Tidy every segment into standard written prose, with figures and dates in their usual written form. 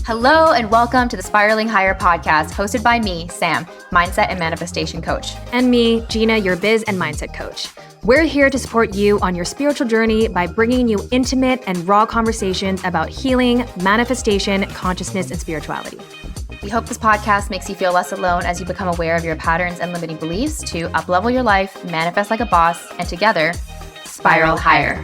Hello and welcome to the Spiraling Higher podcast, hosted by me, Sam, mindset and manifestation coach. And me, Gina, your biz and mindset coach. We're here to support you on your spiritual journey by bringing you intimate and raw conversations about healing, manifestation, consciousness, and spirituality. We hope this podcast makes you feel less alone as you become aware of your patterns and limiting beliefs to up-level your life, manifest like a boss, and together, spiral higher.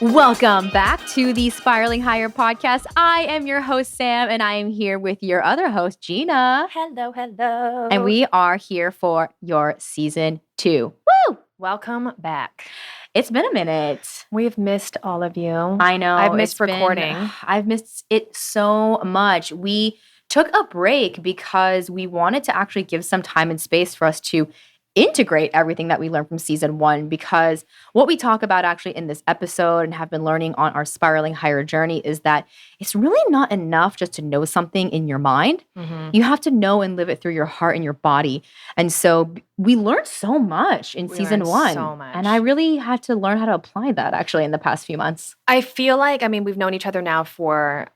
Welcome back to the Spiraling Higher podcast. I am your host, Sam, and I am here with your other host, Gina. Hello, hello. And we are here for your season 2. Woo! Welcome back. It's been a minute. We've missed all of you. I know. I've missed recording. I've missed it so much. We took a break because we wanted to actually give some time and space for us to integrate everything that we learned from season 1, because what we talk about actually in this episode and have been learning on our Spiraling Higher journey is that it's really not enough just to know something in your mind. Mm-hmm. You have to know and live it through your heart and your body. And so we learned so much in season 1. So much. And I really had to learn how to apply that actually in the past few months. I feel like, we've known each other now for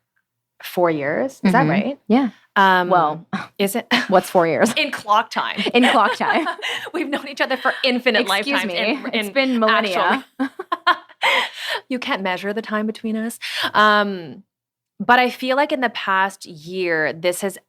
4 years. Is that right? Yeah. Well, is it? What's 4 years? In clock time. In clock time. We've known each other for infinite Excuse lifetimes. me. It's been millennia. You can't measure the time between us. But I feel like in the past year, this has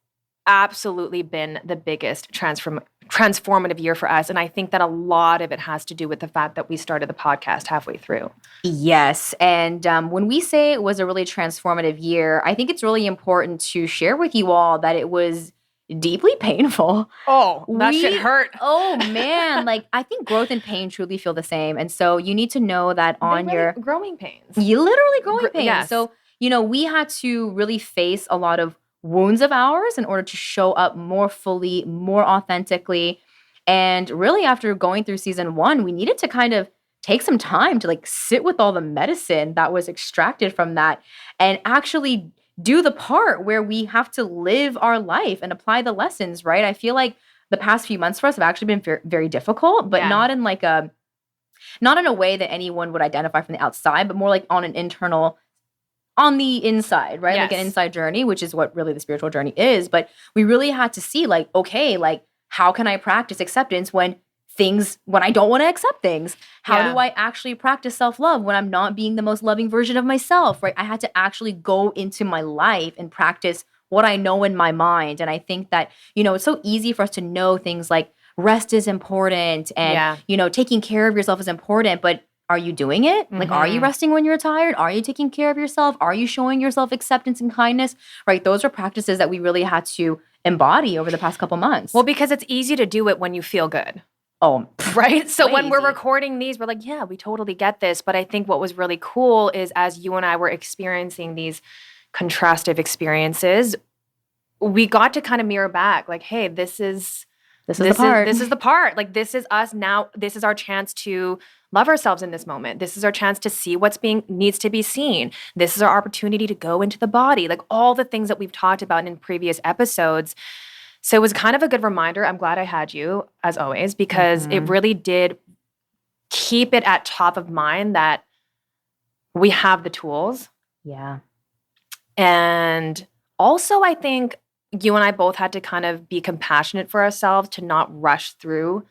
absolutely been the biggest transformative year for us. And I think that a lot of it has to do with the fact that we started the podcast halfway through. Yes. And when we say it was a really transformative year, I think it's really important to share with you all that it was deeply painful. Oh, that shit hurt. Oh, man. I think growth and pain truly feel the same. And so you need to know that on your growing pains. You literally growing pains. Yes. So, we had to really face a lot of wounds of ours in order to show up more fully, more authentically. And really after going through season 1, we needed to kind of take some time to sit with all the medicine that was extracted from that and actually do the part where we have to live our life and apply the lessons, right? I feel like the past few months for us have actually been very, very difficult, but not in not in a way that anyone would identify from the outside, but more on the inside, right? Yes. An inside journey, which is what really the spiritual journey is. But we really had to see how can I practice acceptance when I don't want to accept things? How do I actually practice self-love when I'm not being the most loving version of myself, right? I had to actually go into my life and practice what I know in my mind. And I think that, it's so easy for us to know things like rest is important and, taking care of yourself is important, but are you doing it? Mm-hmm. Are you resting when you're tired? Are you taking care of yourself? Are you showing yourself acceptance and kindness? Right? Those are practices that we really had to embody over the past couple months. Well, because it's easy to do it when you feel good. Oh, right? So when we're easy. Recording these, we're like, yeah, we totally get this. But I think what was really cool is as you and I were experiencing these contrastive experiences, we got to kind of mirror back hey, this is the part. This is the part. This is us now. This is our chance to love ourselves in this moment. This is our chance to see what's needs to be seen. This is our opportunity to go into the body. All the things that we've talked about in previous episodes. So it was kind of a good reminder. I'm glad I had you, as always, because it really did keep it at top of mind that we have the tools. Yeah. And also, I think you and I both had to kind of be compassionate for ourselves to not rush through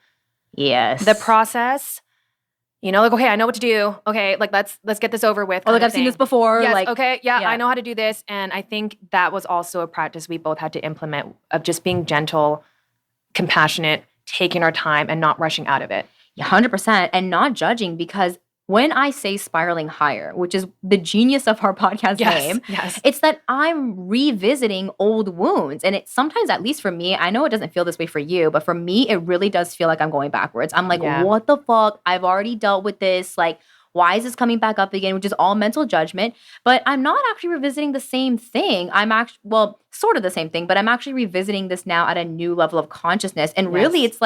the process. Okay, I know what to do. Okay, let's get this over with. I've seen this before. Yes, okay, yeah, I know how to do this. And I think that was also a practice we both had to implement of just being gentle, compassionate, taking our time and not rushing out of it. 100%. And not judging, because when I say spiraling higher, which is the genius of our podcast name, it's that I'm revisiting old wounds. And it's sometimes, at least for me, I know it doesn't feel this way for you, but for me, it really does feel like I'm going backwards. I'm what the fuck? I've already dealt with this. Why is this coming back up again? Which is all mental judgment. But I'm not actually revisiting the same thing. I'm actually, sort of the same thing, but I'm actually revisiting this now at a new level of consciousness. And really, it's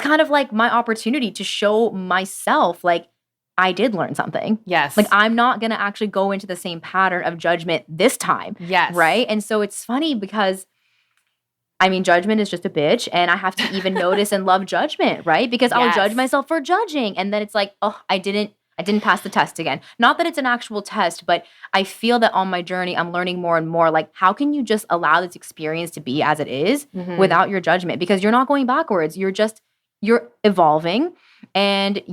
kind of my opportunity to show myself, I did learn something. Yes. I'm not going to actually go into the same pattern of judgment this time. Yes. Right? And so it's funny because I mean, judgment is just a bitch, and I have to even notice and love judgment, right? Because I'll judge myself for judging, and then it's like, oh, I didn't pass the test again. Not that it's an actual test, but I feel that on my journey, I'm learning more and more, like, how can you just allow this experience to be as it is without your judgment? Because you're not going backwards. You're evolving, and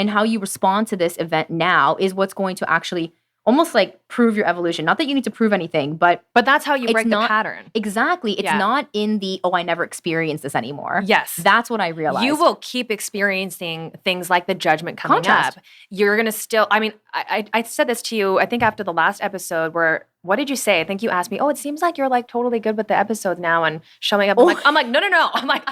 how you respond to this event now is what's going to actually almost like prove your evolution. Not that you need to prove anything, but that's how you break the pattern. Exactly. It's not in the, oh, I never experienced this anymore. Yes. That's what I realized. You will keep experiencing things like the judgment coming up. You're going to still, I mean, I said this to you, I think after the last episode where, what did you say? I think you asked me, oh, it seems like you're like totally good with the episodes now and showing up. I'm like, no. I'm like,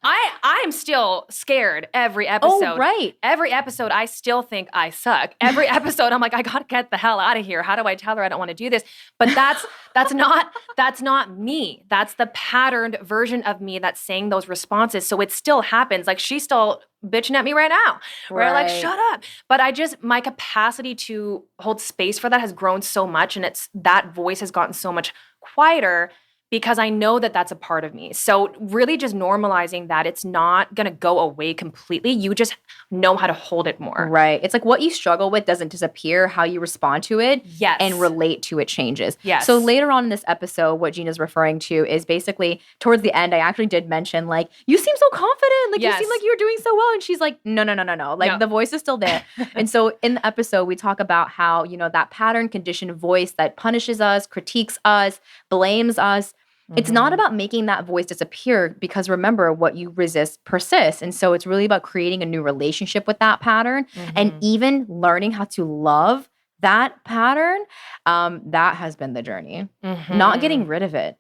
I'm still scared every episode. Oh, right. Every episode, I still think I suck. Every episode, I'm like, I got to get the hell out of here. How do I tell her I don't want to do this? But that's not me. That's the patterned version of me that's saying those responses. So it still happens. Like she's still bitching at me right now. Where I'm like, shut up. But my capacity to hold space for that has grown so much, and that voice has gotten so much quieter because I know that that's a part of me. So really just normalizing that it's not going to go away completely. You just know how to hold it more. Right. It's like what you struggle with doesn't disappear. How you respond to it and relate to it changes. Yes. So later on in this episode, what Gina's referring to is basically towards the end, I actually did mention like, you seem so confident. Like you seem like you're doing so well. And she's like, no. Like the voice is still there. And so in the episode, we talk about how, that pattern conditioned voice that punishes us, critiques us, blames us. It's not about making that voice disappear because remember, what you resist persists. And so it's really about creating a new relationship with that pattern and even learning how to love that pattern. That has been the journey. Not getting rid of it.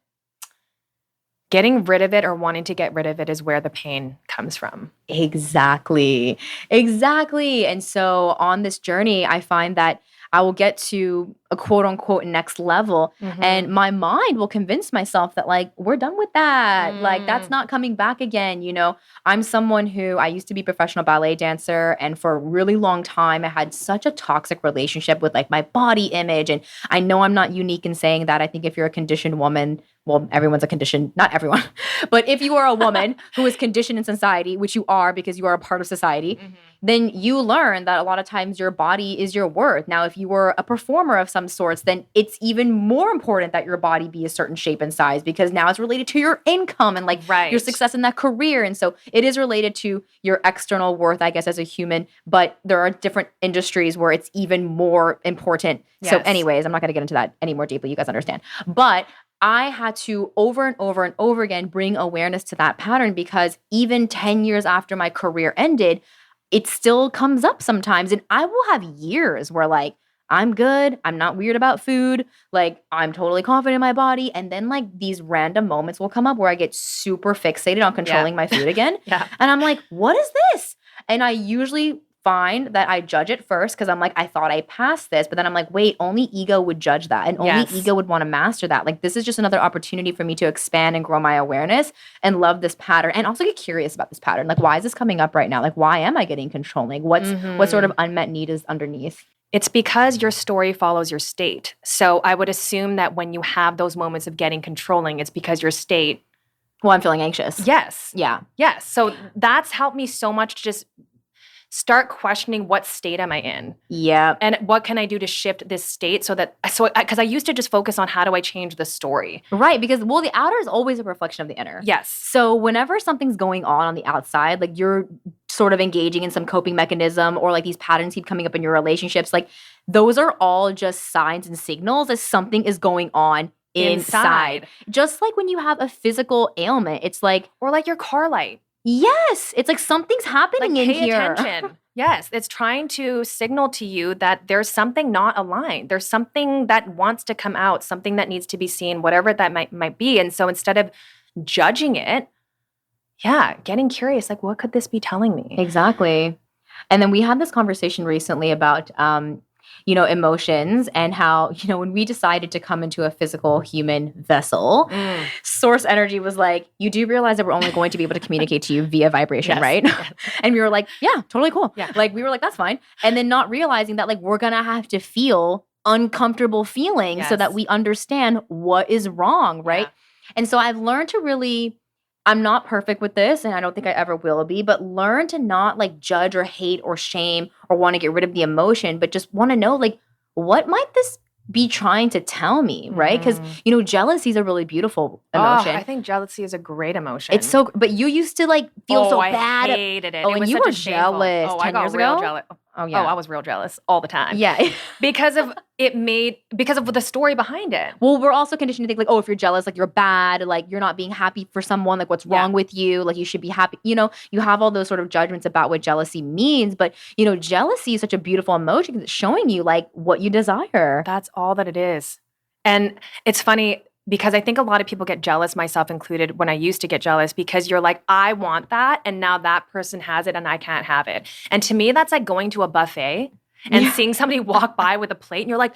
Getting rid of it or wanting to get rid of it is where the pain comes from. Exactly. And so on this journey, I find that I will get to a quote unquote next level and my mind will convince myself that like, we're done with that. Like that's not coming back again. I'm someone who I used to be a professional ballet dancer. And for a really long time, I had such a toxic relationship with like my body image. And I know I'm not unique in saying that. I think if you're a conditioned woman, well, everyone's a conditioned, not everyone, but if you are a woman who is conditioned in society, which you are because you are a part of society, then you learn that a lot of times your body is your worth. Now, if you were a performer of some sorts, then it's even more important that your body be a certain shape and size because now it's related to your income and like your success in that career. And so it is related to your external worth, I guess, as a human, but there are different industries where it's even more important. So anyways, I'm not going to get into that any more deeply. You guys understand. But I had to over and over and over again bring awareness to that pattern because even 10 years after my career ended, it still comes up sometimes. And I will have years where like, I'm good. I'm not weird about food. Like I'm totally confident in my body. And then like these random moments will come up where I get super fixated on controlling my food again. And I'm like, what is this? And I usually find that I judge it first because I'm like, I thought I passed this. But then I'm like, wait, only ego would judge that. And only ego would want to master that. Like this is just another opportunity for me to expand and grow my awareness and love this pattern and also get curious about this pattern. Like, why is this coming up right now? Like, why am I getting controlling? What sort of unmet need is underneath? It's because your story follows your state. So I would assume that when you have those moments of getting controlling, it's because your state. Well, I'm feeling anxious. Yes. Yeah. Yes. So that's helped me so much to just start questioning what state am I in? Yeah. And what can I do to shift this state because I used to just focus on how do I change the story? Right. Because, well, the outer is always a reflection of the inner. Yes. So whenever something's going on the outside, like you're sort of engaging in some coping mechanism or like these patterns keep coming up in your relationships, like those are all just signs and signals that something is going on inside. Just like when you have a physical ailment, it's like. Or like your car light. Yes. It's like something's happening in here. Pay attention. Yes. It's trying to signal to you that there's something not aligned. There's something that wants to come out, something that needs to be seen, whatever that might be. And so instead of judging it, getting curious, like what could this be telling me? Exactly. And then we had this conversation recently about emotions and how, when we decided to come into a physical human vessel, source energy was like, you do realize that we're only going to be able to communicate to you via vibration, right? Yes. And we were like, yeah, totally cool. Yeah. Like we were like, that's fine. And then not realizing that like, we're going to have to feel uncomfortable feelings so that we understand what is wrong, right? Yeah. And so I've learned to really, I'm not perfect with this and I don't think I ever will be, but learn to not like judge or hate or shame or want to get rid of the emotion, but just want to know like, what might this be trying to tell me, right? Because, jealousy is a really beautiful emotion. I think jealousy is a great emotion. It's so, but you used to like feel so bad. I hated it. Oh, and you were jealous 10 I got years real ago? jealous. Oh, yeah. Oh, I was real jealous all the time. Yeah. because of the story behind it. Well, we're also conditioned to think like, oh, if you're jealous, like you're bad, like you're not being happy for someone, like what's wrong with you, like you should be happy. You have all those sort of judgments about what jealousy means. But, jealousy is such a beautiful emotion because it's showing you like what you desire. That's all that it is. And it's funny because I think a lot of people get jealous, myself included, when I used to get jealous because you're like, I want that. And now that person has it and I can't have it. And to me, that's like going to a buffet and seeing somebody walk by with a plate and you're like,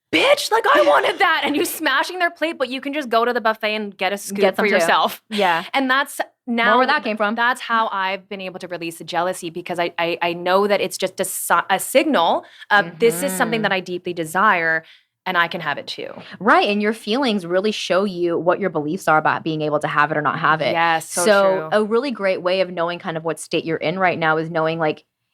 bitch, like I wanted that. And you smashing their plate, but you can just go to the buffet and get a scoop for yourself. Yeah. And that's now where that came from. That's how I've been able to release the jealousy because I know that it's just a signal of this is something that I deeply desire. And I can have it too. Right. And your feelings really show you what your beliefs are about being able to have it or not have it. Yes, so true. A really great way of knowing kind of what state you're in right now is knowing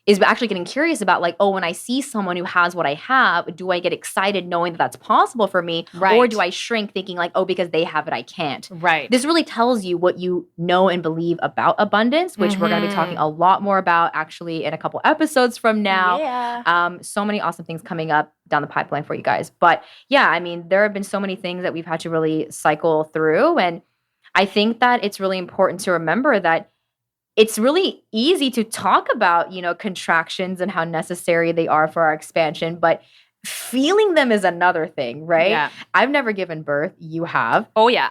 is actually getting curious about like, oh, when I see someone who has what I have, do I get excited knowing that that's possible for me? Right. Or do I shrink thinking like, oh, because they have it, I can't? Right. This really tells you what you know and believe about abundance, which we're going to be talking a lot more about actually in a couple episodes from now. Yeah. So many awesome things coming up down the pipeline for you guys. But yeah, I mean, there have been so many things that we've had to really cycle through. And I think that it's really important to remember that it's really easy to talk about, contractions and how necessary they are for our expansion, but feeling them is another thing, right? Yeah. I've never given birth. You have. Oh, yeah.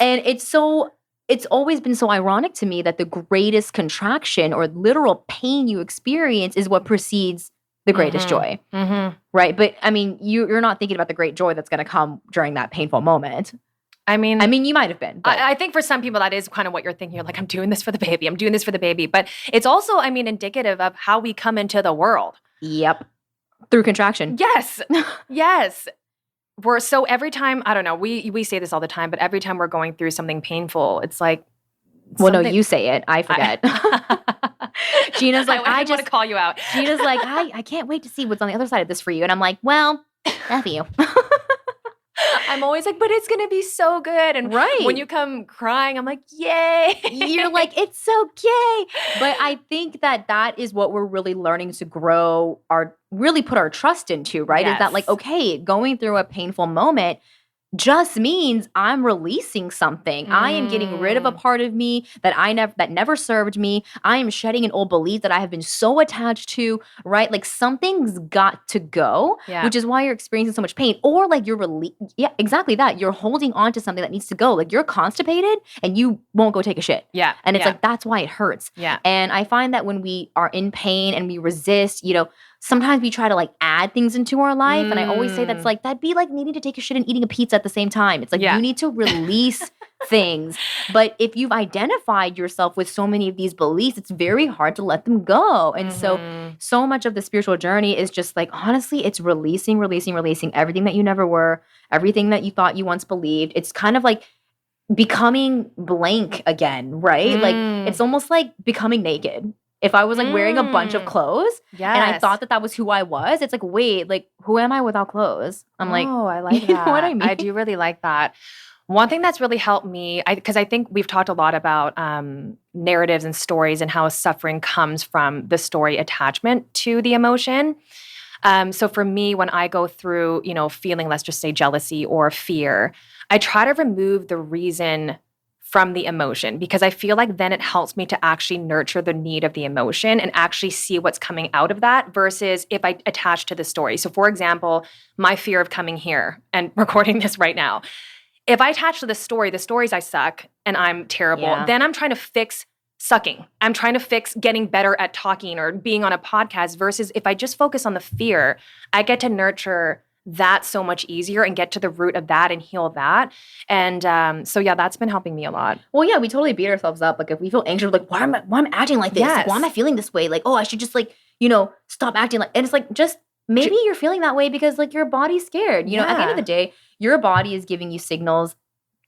And it's always been so ironic to me that the greatest contraction or literal pain you experience is what precedes the greatest joy, right? But I mean, you're not thinking about the great joy that's going to come during that painful moment. I mean, you might have been. I think for some people that is kind of what you're thinking. You're like, I'm doing this for the baby. I'm doing this for the baby. But it's also, indicative of how we come into the world. Yep. Through contraction. Yes. Yes. So every time, I don't know, we say this all the time, but every time we're going through something painful, it's like. Well, no, you say it. I forget. Gina's like, I just want to call you out. Gina's like, I can't wait to see what's on the other side of this for you. And I'm like, well, F you. I'm always like, but it's going to be so good. And when you come crying, I'm like, yay. You're like, it's okay. But I think that is what we're really learning to grow really put our trust into, right? Yes. Is that like, okay, going through a painful moment just means I'm releasing something. I am getting rid of a part of me that never served me. I am shedding an old belief that I have been so attached to, right? Like something's got to go, which is why you're experiencing so much pain. Or like yeah, exactly that. You're holding on to something that needs to go. Like you're constipated and you won't go take a shit. Yeah. And it's like, that's why it hurts. Yeah. And I find that when we are in pain and we resist, sometimes we try to like add things into our life. And I always say that'd be like needing to take a shit and eating a pizza at the same time. It's like you need to release things. But if you've identified yourself with so many of these beliefs, it's very hard to let them go. And so much of the spiritual journey is just like, honestly, it's releasing everything that you never were, everything that you thought you once believed. It's kind of like becoming blank again, right? Like it's almost like becoming naked. If I was like wearing a bunch of clothes and I thought that was who I was, it's like, wait, like who am I without clothes? I'm like, oh, I like that. You know what I mean? I do really like that. One thing that's really helped me, because I think we've talked a lot about narratives and stories and how suffering comes from the story attachment to the emotion. So for me, when I go through, feeling, let's just say jealousy or fear, I try to remove the reason from the emotion because I feel like then it helps me to actually nurture the need of the emotion and actually see what's coming out of that versus if I attach to the story. So for example, my fear of coming here and recording this right now, if I attach to the stories I suck and I'm terrible, then I'm trying to fix sucking. I'm trying to fix getting better at talking or being on a podcast versus if I just focus on the fear, I get to nurture that so much easier and get to the root of that and heal that. And so that's been helping me a lot. Well, yeah, we totally beat ourselves up. Like if we feel anxious, like why am I acting like this? Yes. Like, why am I feeling this way? Like, oh, I should just like, stop acting like, and it's like, just maybe you're feeling that way because like your body's scared. At the end of the day, your body is giving you signals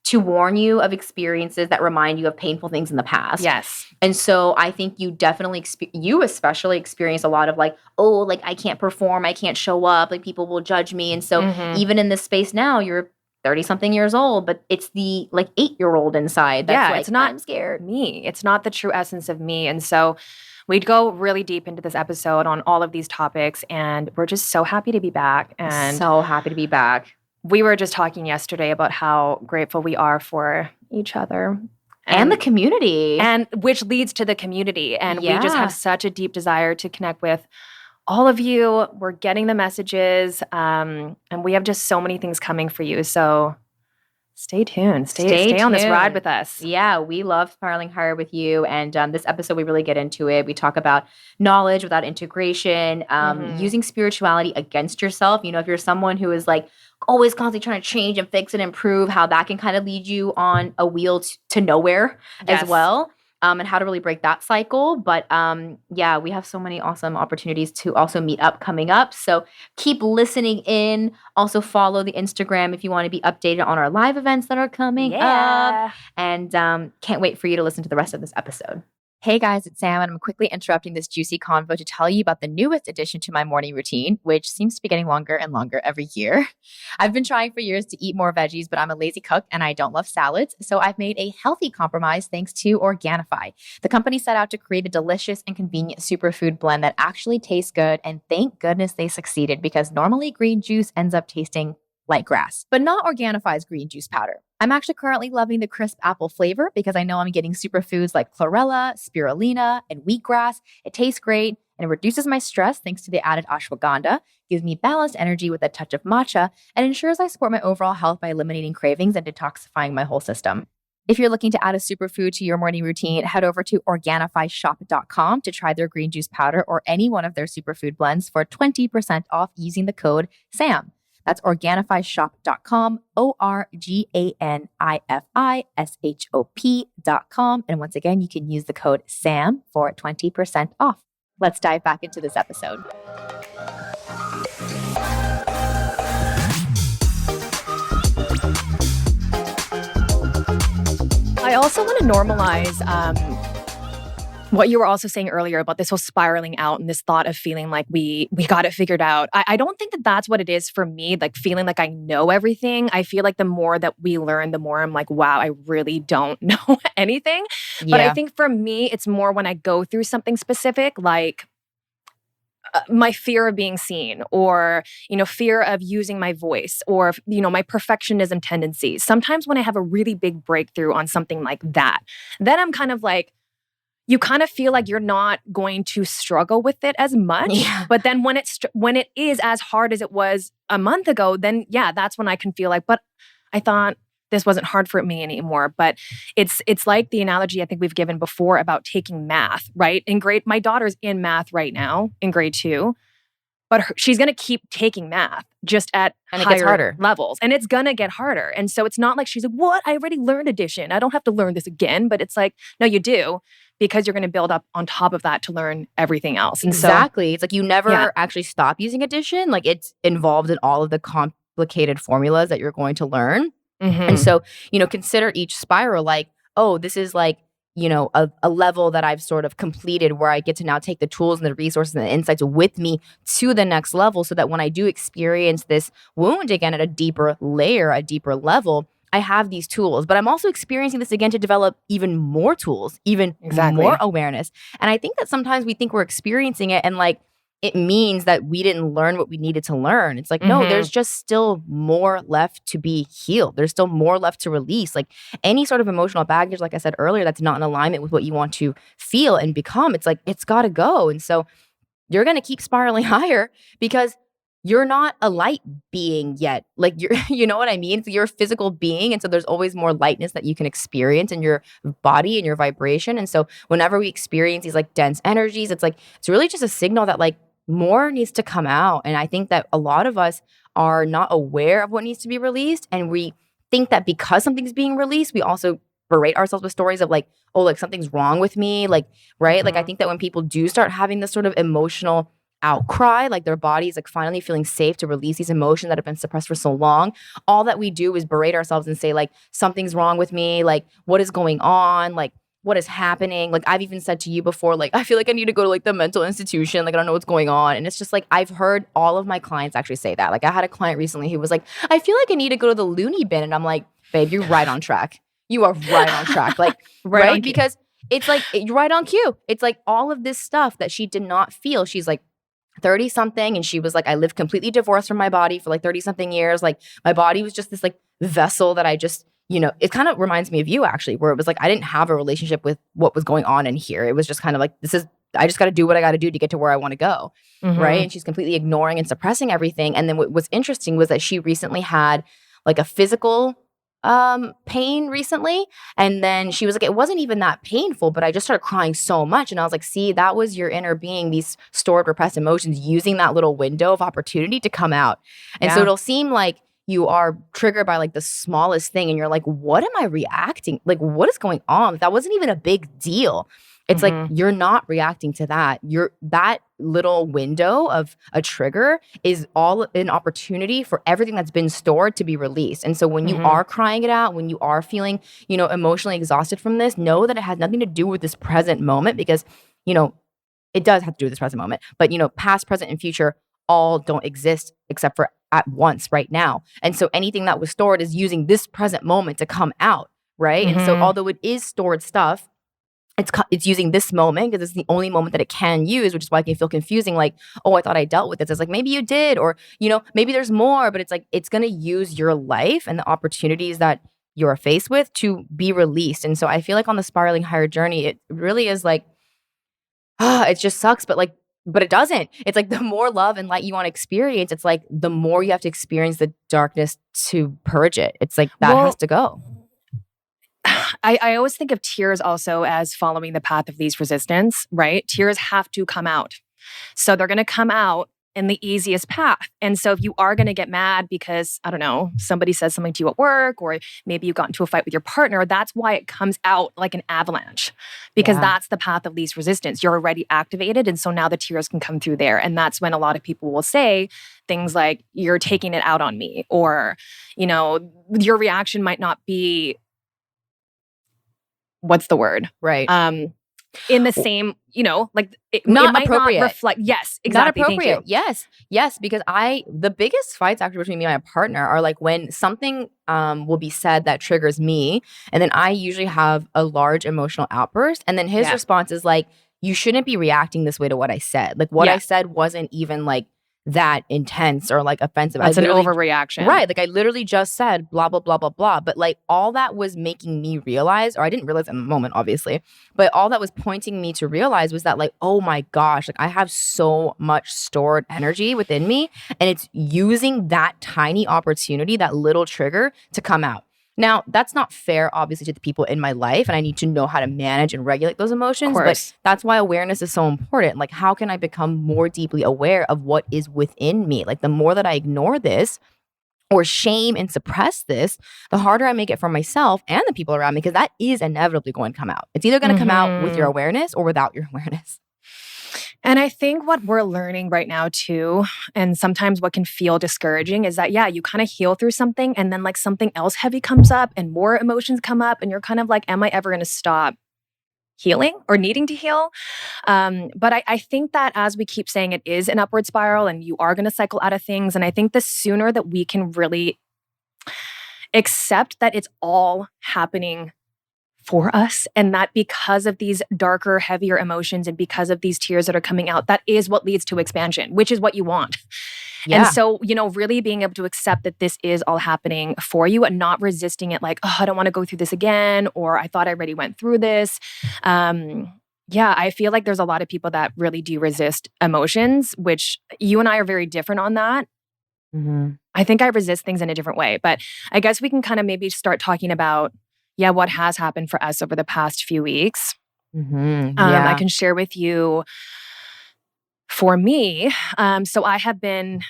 to warn you of experiences that remind you of painful things in the past. Yes. And so I think you definitely, you especially experience a lot of like, oh, like I can't perform, I can't show up, like people will judge me. And so even in this space now, you're 30 something years old, but it's the like 8-year-old inside that's like, it's not I'm scared. Me. It's not the true essence of me. And so we'd go really deep into this episode on all of these topics. And we're just so happy to be back. And so happy to be back. We were just talking yesterday about how grateful we are for each other. And the community. And which leads to the community. And we just have such a deep desire to connect with all of you. We're getting the messages. And we have just so many things coming for you. So stay tuned. Stay on this ride with us. Yeah, we love Spiraling Higher with you. And this episode, we really get into it. We talk about knowledge without integration, using spirituality against yourself. You know, if you're someone who is like always constantly trying to change and fix and improve, how that can kind of lead you on a wheel to nowhere as well. And how to really break that cycle. But yeah, we have so many awesome opportunities to also meet up coming up. So keep listening in. Also follow the Instagram if you want to be updated on our live events that are coming up. And can't wait for you to listen to the rest of this episode. Hey guys, it's Sam, and I'm quickly interrupting this juicy convo to tell you about the newest addition to my morning routine, which seems to be getting longer and longer every year. I've been trying for years to eat more veggies, but I'm a lazy cook and I don't love salads, so I've made a healthy compromise thanks to Organifi. The company set out to create a delicious and convenient superfood blend that actually tastes good, and thank goodness they succeeded because normally green juice ends up tasting like grass, but not Organifi's green juice powder. I'm actually currently loving the crisp apple flavor because I know I'm getting superfoods like chlorella, spirulina, and wheatgrass. It tastes great and it reduces my stress thanks to the added ashwagandha, gives me balanced energy with a touch of matcha, and ensures I support my overall health by eliminating cravings and detoxifying my whole system. If you're looking to add a superfood to your morning routine, head over to OrganifiShop.com to try their green juice powder or any one of their superfood blends for 20% off using the code SAM. That's OrganifiShop.com, OrganifiShop.com. And once again, you can use the code SAM for 20% off. Let's dive back into this episode. I also want to normalize what you were also saying earlier about this whole spiraling out and this thought of feeling like we got it figured out. I don't think that that's what it is for me, like feeling like I know everything. I feel like the more that we learn, the more I'm like, wow, I really don't know anything. Yeah. But I think for me, it's more when I go through something specific, like my fear of being seen or, fear of using my voice or, my perfectionism tendencies. Sometimes when I have a really big breakthrough on something like that, then I'm kind of like, you kind of feel like you're not going to struggle with it as much. Yeah. But then when it is as hard as it was a month ago, then yeah, that's when I can feel like, but I thought this wasn't hard for me anymore. But it's like the analogy I think we've given before about taking math, right? My daughter's in math right now in grade 2, but she's going to keep taking math just at higher levels. And it's going to get harder. And so it's not like she's like, what? I already learned addition. I don't have to learn this again. But it's like, no, you do. Because you're going to build up on top of that to learn everything else. And exactly. It's like you never actually stop using addition. Like it's involved in all of the complicated formulas that you're going to learn. Mm-hmm. And so, consider each spiral like, oh, this is like, a level that I've sort of completed where I get to now take the tools and the resources and the insights with me to the next level so that when I do experience this wound again at a deeper layer, a deeper level, I have these tools, but I'm also experiencing this again to develop even more tools, even more awareness. And I think that sometimes we think we're experiencing it and like it means that we didn't learn what we needed to learn. It's like, no, there's just still more left to be healed. There's still more left to release. Like any sort of emotional baggage, like I said earlier, that's not in alignment with what you want to feel and become. It's like, it's got to go. And so you're going to keep spiraling higher because you're not a light being yet. Like you know what I mean? So you're a physical being. And so there's always more lightness that you can experience in your body and your vibration. And so whenever we experience these like dense energies, it's really just a signal that like more needs to come out. And I think that a lot of us are not aware of what needs to be released. And we think that because something's being released, we also berate ourselves with stories of like, oh, like something's wrong with me. Like, right? Like I think that when people do start having this sort of emotional outcry, like their body's like finally feeling safe to release these emotions that have been suppressed for so long, all that we do is berate ourselves and say like, something's wrong with me, like what is going on, like what is happening. Like I've even said to you before, like I feel like I need to go to like the mental institution, like I don't know what's going on. And it's just like, I've heard all of my clients actually say that. Like I had a client recently who was like, I feel like I need to go to the loony bin. And I'm like, babe, you're right on track. You are right on track. Like right because it's like you're right on cue. It's like all of this stuff that she did not feel. She's like 30 something. And she was like, I lived completely divorced from my body for like 30 something years. Like my body was just this like vessel that I just, it kind of reminds me of you actually, where it was like, I didn't have a relationship with what was going on in here. It was just kind of like, I just got to do what I got to do to get to where I want to go. Mm-hmm. Right. And she's completely ignoring and suppressing everything. And then what was interesting was that she recently had like a physical pain recently. And then she was like, it wasn't even that painful, but I just started crying so much. And I was like, see, that was your inner being, these stored, repressed emotions, using that little window of opportunity to come out. And so it'll seem like you are triggered by like the smallest thing. And you're like, what am I reacting? Like, what is going on? That wasn't even a big deal. It's like, you're not reacting to that. That little window of a trigger is all an opportunity for everything that's been stored to be released. And so when you are crying it out, when you are feeling, emotionally exhausted from this, know that it has nothing to do with this present moment, because, it does have to do with this present moment. But, past, present, and future all don't exist except for at once right now. And so anything that was stored is using this present moment to come out, right? And so although it is stored stuff, it's using this moment because it's the only moment that it can use, which is why it can feel confusing. Like, oh, I thought I dealt with this. It's like, maybe you did, or, maybe there's more, but it's like, it's going to use your life and the opportunities that you're faced with to be released. And so I feel like on the spiraling higher journey, it really is like, it just sucks. But it doesn't. It's like the more love and light you want to experience, it's like the more you have to experience the darkness to purge it. It's like that has to go. I always think of tears also as following the path of least resistance, right? Tears have to come out. So they're going to come out in the easiest path. And so if you are going to get mad because, I don't know, somebody says something to you at work, or maybe you got into a fight with your partner, that's why it comes out like an avalanche, because that's the path of least resistance. You're already activated. And so now the tears can come through there. And that's when a lot of people will say things like, you're taking it out on me, or, your reaction might not be, what's the word? Right. In the same, like it might appropriate. Not reflect. Yes, exactly. Not appropriate. Yes. Because the biggest fights actually between me and my partner are like when something will be said that triggers me, and then I usually have a large emotional outburst, and then his response is like, you shouldn't be reacting this way to what I said. Like what I said wasn't even like that intense or like offensive. That's an overreaction. Right. Like I literally just said blah, blah, blah, blah, blah. But like all that was making me realize, or I didn't realize in the moment, obviously, but all that was pointing me to realize was that like, oh my gosh, like I have so much stored energy within me, and it's using that tiny opportunity, that little trigger to come out. Now, that's not fair, obviously, to the people in my life, and I need to know how to manage and regulate those emotions. But that's why awareness is so important. Like, how can I become more deeply aware of what is within me? Like, the more that I ignore this or shame and suppress this, the harder I make it for myself and the people around me, because that is inevitably going to come out. It's either going to come out with your awareness or without your awareness. And I think what we're learning right now too, and sometimes what can feel discouraging, is that, you kind of heal through something and then like something else heavy comes up and more emotions come up and you're kind of like, am I ever going to stop healing or needing to heal? But I think that as we keep saying, it is an upward spiral and you are going to cycle out of things. And I think the sooner that we can really accept that it's all happening for us, and that because of these darker, heavier emotions and because of these tears that are coming out, that is what leads to expansion, which is what you want. Yeah. And so, really being able to accept that this is all happening for you and not resisting it like, oh, I don't want to go through this again, or I thought I already went through this. I feel like there's a lot of people that really do resist emotions, which you and I are very different on that. Mm-hmm. I think I resist things in a different way, but I guess we can kind of maybe start talking about what has happened for us over the past few weeks. I can share with you, for me, so I have been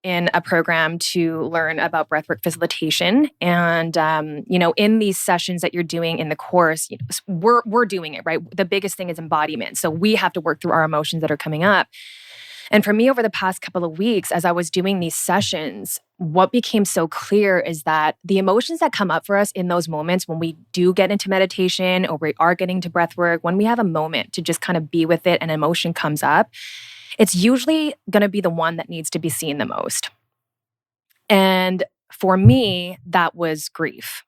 in a program to learn about breathwork facilitation. And, in these sessions that you're doing in the course, we're doing it, right? The biggest thing is embodiment. So we have to work through our emotions that are coming up. And for me, over the past couple of weeks, as I was doing these sessions, what became so clear is that the emotions that come up for us in those moments when we do get into meditation or we are getting to breath work, when we have a moment to just kind of be with it and emotion comes up, it's usually going to be the one that needs to be seen the most. And for me, that was grief.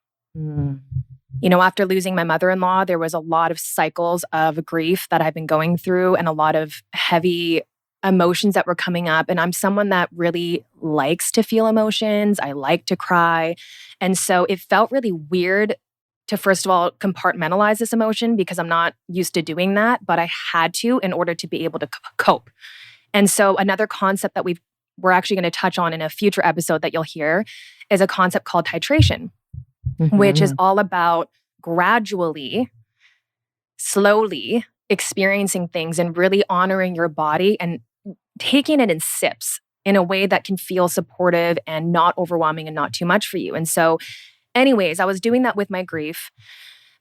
After losing my mother-in-law, there was a lot of cycles of grief that I've been going through and a lot of heavy emotions that were coming up. And I'm someone that really likes to feel emotions. I like to cry. And so it felt really weird to, first of all, compartmentalize this emotion because I'm not used to doing that, but I had to in order to be able to cope. And so another concept that we're actually going to touch on in a future episode that you'll hear is a concept called titration, which is all about gradually, slowly experiencing things and really honoring your body and taking it in sips in a way that can feel supportive and not overwhelming and not too much for you. And so anyways, I was doing that with my grief.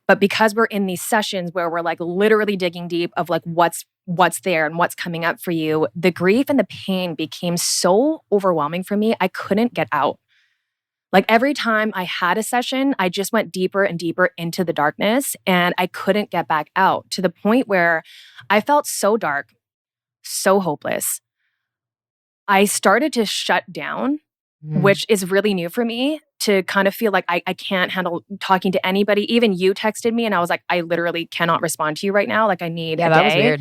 But because we're in these sessions where we're like literally digging deep of like what's there and what's coming up for you, the grief and the pain became so overwhelming for me, I couldn't get out. Like every time I had a session, I just went deeper and deeper into the darkness and I couldn't get back out to the point where I felt so dark, so hopeless. I started to shut down, which is really new for me, to kind of feel like I can't handle talking to anybody. Even you texted me and I was like, I literally cannot respond to you right now. Like I need a day. That was weird.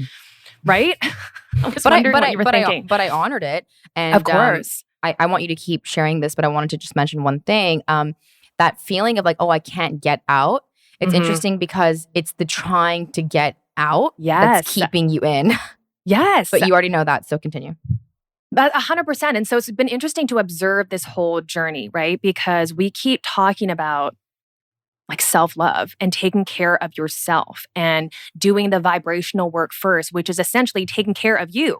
Right? I was wondering what you were thinking. But I honored it. And of course. I want you to keep sharing this, but I wanted to just mention one thing. That feeling of like, oh, I can't get out. It's interesting because it's the trying to get out that's keeping you in. Yes. But you already know that, so continue. But 100%. And so it's been interesting to observe this whole journey, right? Because we keep talking about like self-love and taking care of yourself and doing the vibrational work first, which is essentially taking care of you,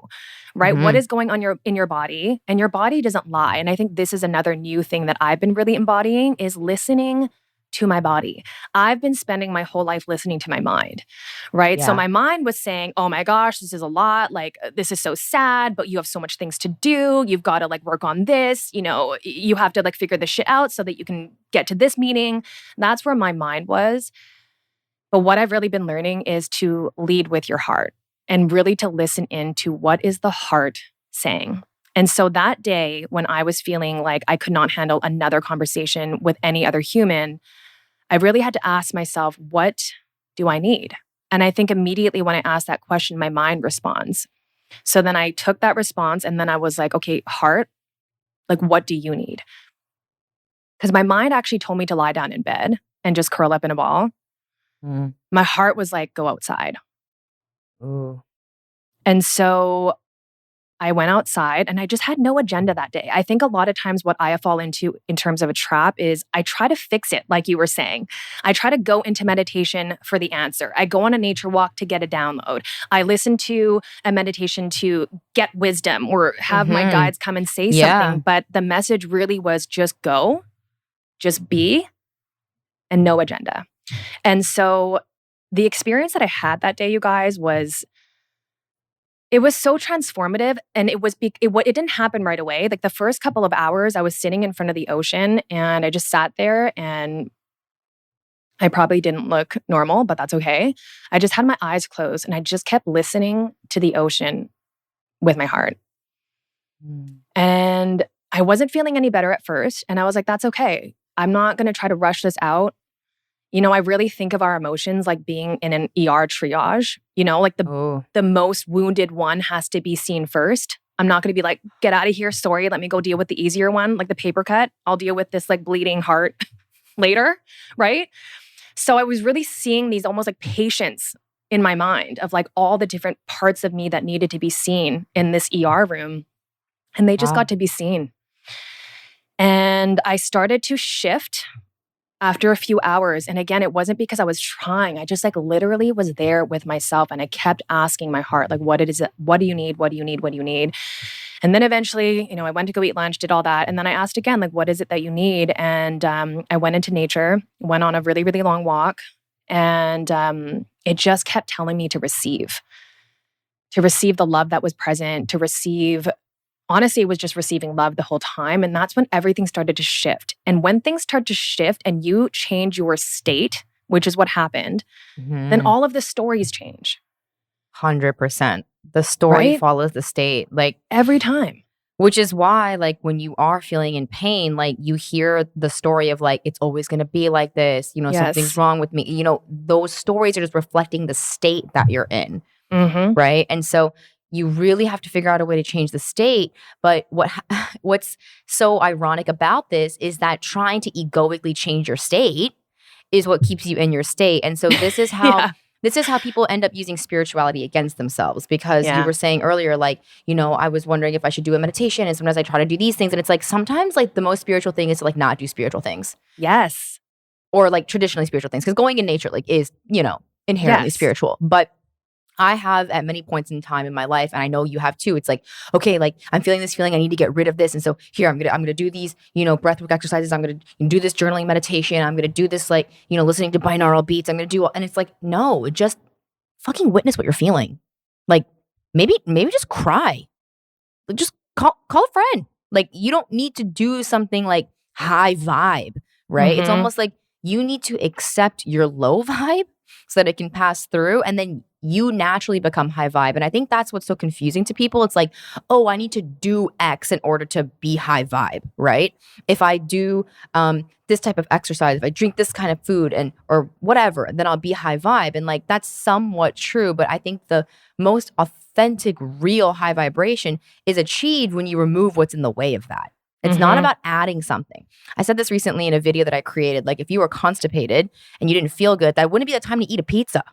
right? What is going on in your body, and your body doesn't lie. And I think this is another new thing that I've been really embodying is listening to my body. I've been spending my whole life listening to my mind, right? So my mind was saying, oh my gosh, this is a lot. Like, this is so sad, but you have so much things to do. You've got to like work on this. You have to like figure this shit out so that you can get to this meeting. That's where my mind was. But what I've really been learning is to lead with your heart and really to listen in to what is the heart saying. And so that day when I was feeling like I could not handle another conversation with any other human, I really had to ask myself, what do I need? And I think immediately when I asked that question, my mind responds. So then I took that response and then I was like, okay, heart, like, what do you need? Because my mind actually told me to lie down in bed and just curl up in a ball. My heart was like, go outside. Ooh. And so I went outside and I just had no agenda that day. I think a lot of times what I fall into in terms of a trap is I try to fix it, like you were saying. I try to go into meditation for the answer. I go on a nature walk to get a download. I listen to a meditation to get wisdom or have my guides come and say something. But the message really was just go, just be, and no agenda. And so the experience that I had that day, you guys, it was so transformative, and it didn't happen right away. Like the first couple of hours, I was sitting in front of the ocean and I just sat there and I probably didn't look normal, but that's okay. I just had my eyes closed and I just kept listening to the ocean with my heart. And I wasn't feeling any better at first. And I was like, that's okay. I'm not going to try to rush this out. I really think of our emotions like being in an ER triage, like the most wounded one has to be seen first. I'm not going to be like, get out of here. Sorry. Let me go deal with the easier one, like the paper cut. I'll deal with this like bleeding heart later. Right. So I was really seeing these almost like patients in my mind of like all the different parts of me that needed to be seen in this ER room. And they just got to be seen. And I started to shift after a few hours. And again, it wasn't because I was trying. I just like literally was there with myself. And I kept asking my heart, like, what is it? What do you need? What do you need? What do you need? And then eventually, I went to go eat lunch, did all that. And then I asked again, like, what is it that you need? And I went into nature, went on a really, really long walk. And it just kept telling me to receive. to receive the love that was present, to receive, honestly, it was just receiving love the whole time. And that's when everything started to shift. And when things start to shift and you change your state, which is what happened, then all of the stories change. 100%. The story follows the state, like every time. Which is why, like, when you are feeling in pain, like, you hear the story of, like, it's always going to be like this, you know, something's wrong with me. You know, those stories are just reflecting the state that you're in, right? And so you really have to figure out a way to change the state. But what's so ironic about this is that trying to egoically change your state is what keeps you in your state. And so this is how... This is how people end up using spirituality against themselves, because you were saying earlier, like, you know, I was wondering if I should do a meditation, and sometimes I try to do these things. And it's like, sometimes like the most spiritual thing is to like not do spiritual things. Yes. Or like traditionally spiritual things, because going in nature like is, you know, inherently spiritual. But I have at many points in time in my life, and I know you have too, it's like, okay, like I'm feeling this feeling, I need to get rid of this. And so here, I'm gonna do these, you know, breathwork exercises. I'm gonna do this journaling meditation. I'm gonna do this, like, you know, listening to binaural beats. I'm gonna do, and it's like, no, just fucking witness what you're feeling. Like maybe just cry. Like, just call a friend. Like, you don't need to do something like high vibe, right? It's almost like you need to accept your low vibe so that it can pass through, and then you naturally become high vibe. And I think that's what's so confusing to people. It's like, oh, I need to do X in order to be high vibe, right? If I do this type of exercise, if I drink this kind of food and or whatever, then I'll be high vibe. And like, that's somewhat true. But I think the most authentic, real high vibration is achieved when you remove what's in the way of that. It's not about adding something. I said this recently in a video that I created. Like, if you were constipated and you didn't feel good, that wouldn't be the time to eat a pizza.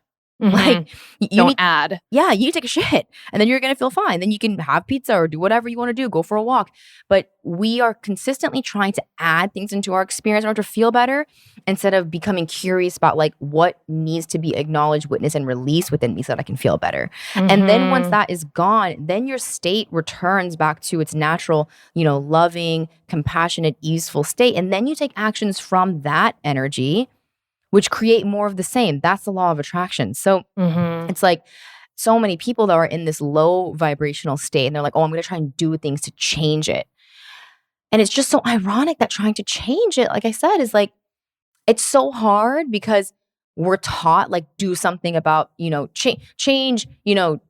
Like, you need, add. Yeah, you need to take a shit, and then you're going to feel fine. Then you can have pizza or do whatever you want to do, go for a walk. But we are consistently trying to add things into our experience in order to feel better, instead of becoming curious about like what needs to be acknowledged, witnessed, and released within me so that I can feel better. And then once that is gone, then your state returns back to its natural, you know, loving, compassionate, easeful state. And then you take actions from that energy, which create more of the same. That's the law of attraction. So it's like, so many people that are in this low vibrational state, and they're like, oh, I'm going to try and do things to change it. And it's just so ironic that trying to change it, like I said, is like, it's so hard because we're taught like, do something about, you know, change, you know,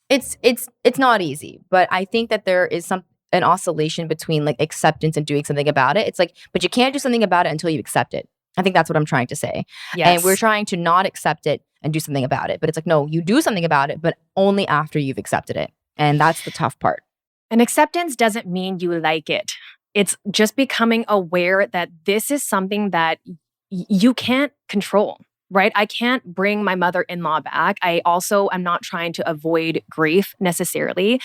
it's not easy. But I think that there is an oscillation between like acceptance and doing something about it. It's like, but you can't do something about it until you accept it. I think that's what I'm trying to say. Yes. And we're trying to not accept it and do something about it. But it's like, no, you do something about it, but only after you've accepted it. And that's the tough part. And acceptance doesn't mean you like it. It's just becoming aware that this is something that you can't control, right? I can't bring my mother-in-law back. I also am not trying to avoid grief necessarily.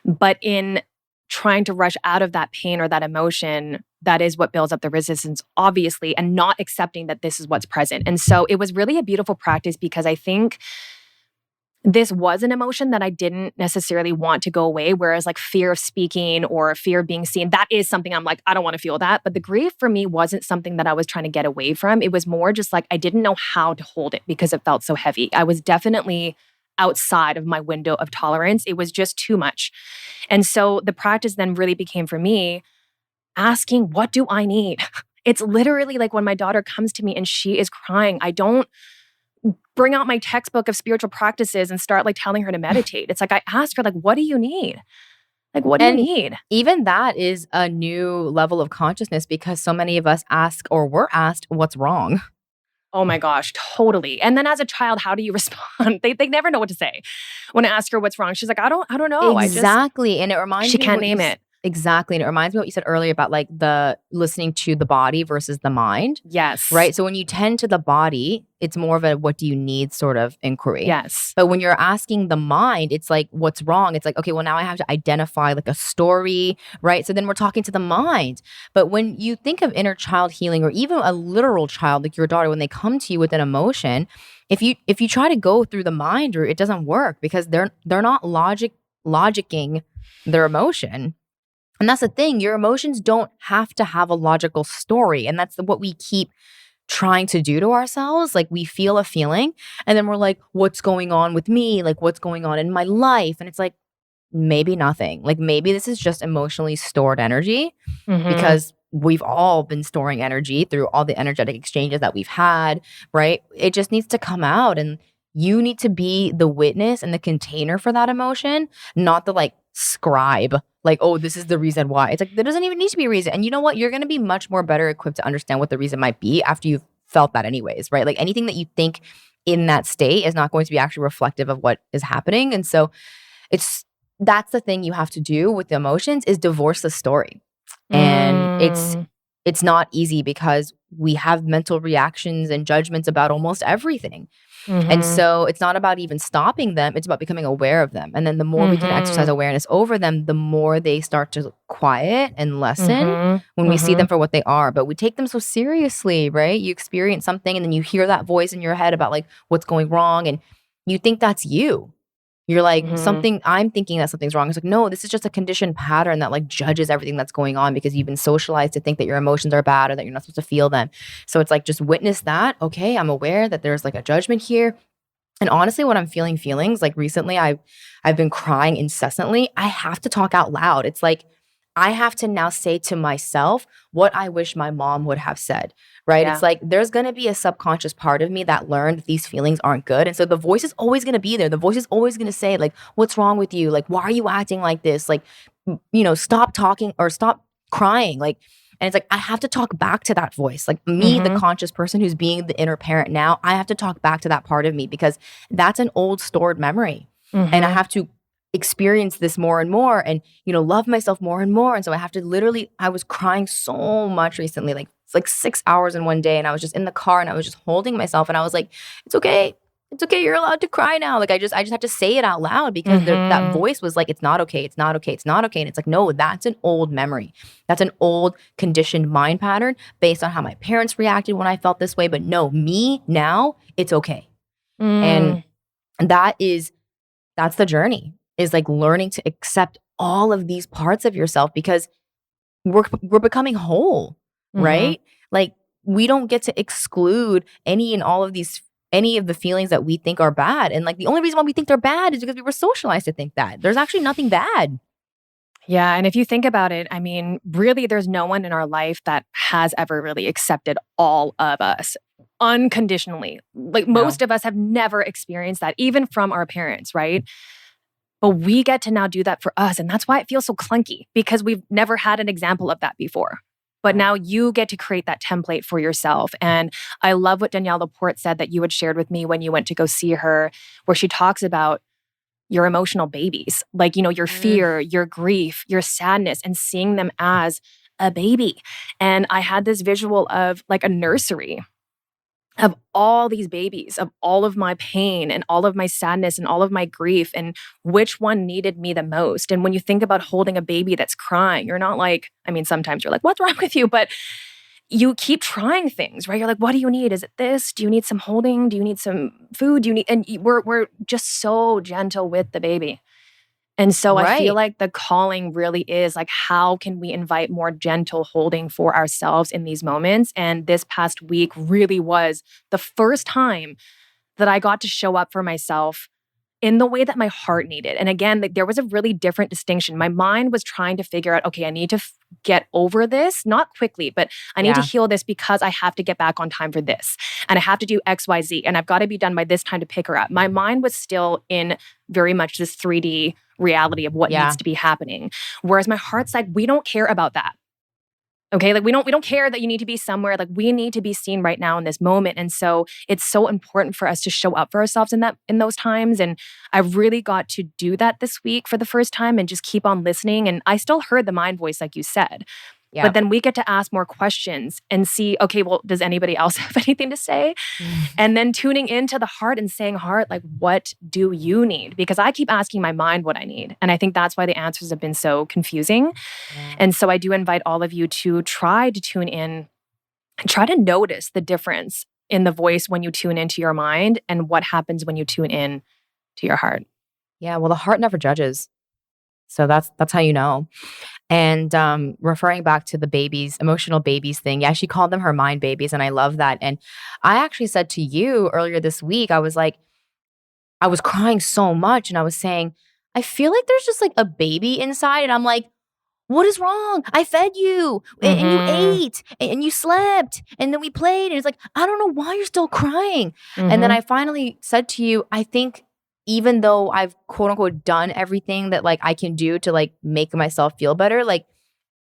But in trying to rush out of that pain or that emotion, that is what builds up the resistance, obviously, and not accepting that this is what's present. And so it was really a beautiful practice, because I think this was an emotion that I didn't necessarily want to go away. Whereas like fear of speaking or fear of being seen, that is something I'm like, I don't want to feel that. But the grief for me wasn't something that I was trying to get away from. It was more just like, I didn't know how to hold it because it felt so heavy. I was definitely outside of my window of tolerance. It was just too much. And so the practice then really became for me asking, what do I need? It's literally like when my daughter comes to me and she is crying, I don't bring out my textbook of spiritual practices and start like telling her to meditate. It's like, I ask her, like, what do you need? Like, what do you need? Even that is a new level of consciousness, because so many of us ask, or were asked, what's wrong? Oh my gosh, totally. And then as a child, how do you respond? They never know what to say. When I ask her what's wrong, she's like, I don't know. Exactly. And it reminds me, she can't name it. Exactly. And it reminds me of what you said earlier about like the listening to the body versus the mind. Yes. Right. So when you tend to the body, it's more of a what do you need sort of inquiry. Yes. But when you're asking the mind, it's like, what's wrong? It's like, okay, well, now I have to identify like a story. Right. So then we're talking to the mind. But when you think of inner child healing, or even a literal child like your daughter, when they come to you with an emotion, if you try to go through the mind route, it doesn't work, because they're not logicking their emotion. And that's the thing, your emotions don't have to have a logical story. And that's what we keep trying to do to ourselves. Like we feel a feeling and then we're like, what's going on with me? Like what's going on in my life? And it's like, maybe nothing. Like maybe this is just emotionally stored energy because we've all been storing energy through all the energetic exchanges that we've had, right? It just needs to come out, and you need to be the witness and the container for that emotion, not the like scribe, like, oh, this is the reason why. It's like, there doesn't even need to be a reason. And you know what? You're going to be much more better equipped to understand what the reason might be after you've felt that anyways, right? Like anything that you think in that state is not going to be actually reflective of what is happening. And so that's the thing you have to do with the emotions, is divorce the story. And it's not easy because we have mental reactions and judgments about almost everything. And so it's not about even stopping them. It's about becoming aware of them. And then the more we can exercise awareness over them, the more they start to quiet and lessen when we see them for what they are. But we take them so seriously, right? You experience something and then you hear that voice in your head about like what's going wrong, and you think that's you. You're like, I'm thinking that something's wrong. It's like, no, this is just a conditioned pattern that like judges everything that's going on because you've been socialized to think that your emotions are bad or that you're not supposed to feel them. So it's like, just witness that. Okay, I'm aware that there's like a judgment here. And honestly, when I'm feeling feelings, like recently I've been crying incessantly. I have to talk out loud. It's like, I have to now say to myself what I wish my mom would have said, right? Yeah. It's like there's going to be a subconscious part of me that learned these feelings aren't good. And so the voice is always going to be there. The voice is always going to say like, what's wrong with you? Like, why are you acting like this? Like, stop talking or stop crying. Like, and it's like, I have to talk back to that voice. Like me, the conscious person who's being the inner parent now, I have to talk back to that part of me because that's an old stored memory. And I have to experience this more and more and, love myself more and more. And so I have to I was crying so much recently, like it's like 6 hours in one day. And I was just in the car and I was just holding myself and I was like, it's okay. It's okay. You're allowed to cry now. Like I just have to say it out loud because that voice was like, it's not okay. It's not okay. It's not okay. And it's like, no, that's an old memory. That's an old conditioned mind pattern based on how my parents reacted when I felt this way. But no, me now, it's okay. And that's the journey, is like learning to accept all of these parts of yourself because we're becoming whole, right? Like we don't get to exclude any of the feelings that we think are bad. And like the only reason why we think they're bad is because we were socialized to think that. There's actually nothing bad. Yeah. And if you think about it, I mean, really, there's no one in our life that has ever really accepted all of us unconditionally. Like most of us have never experienced that, even from our parents, right? But we get to now do that for us. And that's why it feels so clunky, because we've never had an example of that before. But now you get to create that template for yourself. And I love what Danielle Laporte said that you had shared with me when you went to go see her, where she talks about your emotional babies, like, your fear, your grief, your sadness, and seeing them as a baby. And I had this visual of like a nursery of all these babies, of all of my pain and all of my sadness and all of my grief, and which one needed me the most. And when you think about holding a baby that's crying, you're not like, I mean, sometimes you're like, what's wrong with you? But you keep trying things, right? You're like, what do you need? Is it this? Do you need some holding? Do you need some food? And we're just so gentle with the baby. And so I feel like the calling really is like, how can we invite more gentle holding for ourselves in these moments? And this past week really was the first time that I got to show up for myself in the way that my heart needed. And again, there was a really different distinction. My mind was trying to figure out, okay, I need to get over this, not quickly, but I need to heal this because I have to get back on time for this. And I have to do X, Y, Z. And I've got to be done by this time to pick her up. My mind was still in very much this 3D reality of what needs to be happening. Whereas my heart's like, we don't care about that. Okay, like we don't care that you need to be somewhere. Like we need to be seen right now in this moment. And so it's so important for us to show up for ourselves in those times. And I really got to do that this week for the first time and just keep on listening. And I still heard the mind voice, like you said. Yeah. But then we get to ask more questions and see, okay, well, does anybody else have anything to say? And then tuning into the heart and saying, heart, like, what do you need? Because I keep asking my mind what I need. And I think that's why the answers have been so confusing. Yeah. And so I do invite all of you to try to tune in and try to notice the difference in the voice when you tune into your mind and what happens when you tune in to your heart. Yeah, well, the heart never judges. So that's how you know. And referring back to the babies, emotional babies thing, yeah, she called them her mind babies, and I love that. And I actually said to you earlier this week, I was like, I was crying so much, and I was saying, I feel like there's just like a baby inside, and I'm like, what is wrong? I fed you and you Mhm. ate and you slept and then we played. And it's like, I don't know why you're still crying. And then Mhm. I finally said to you, I think even though I've quote unquote done everything that like I can do to like make myself feel better, like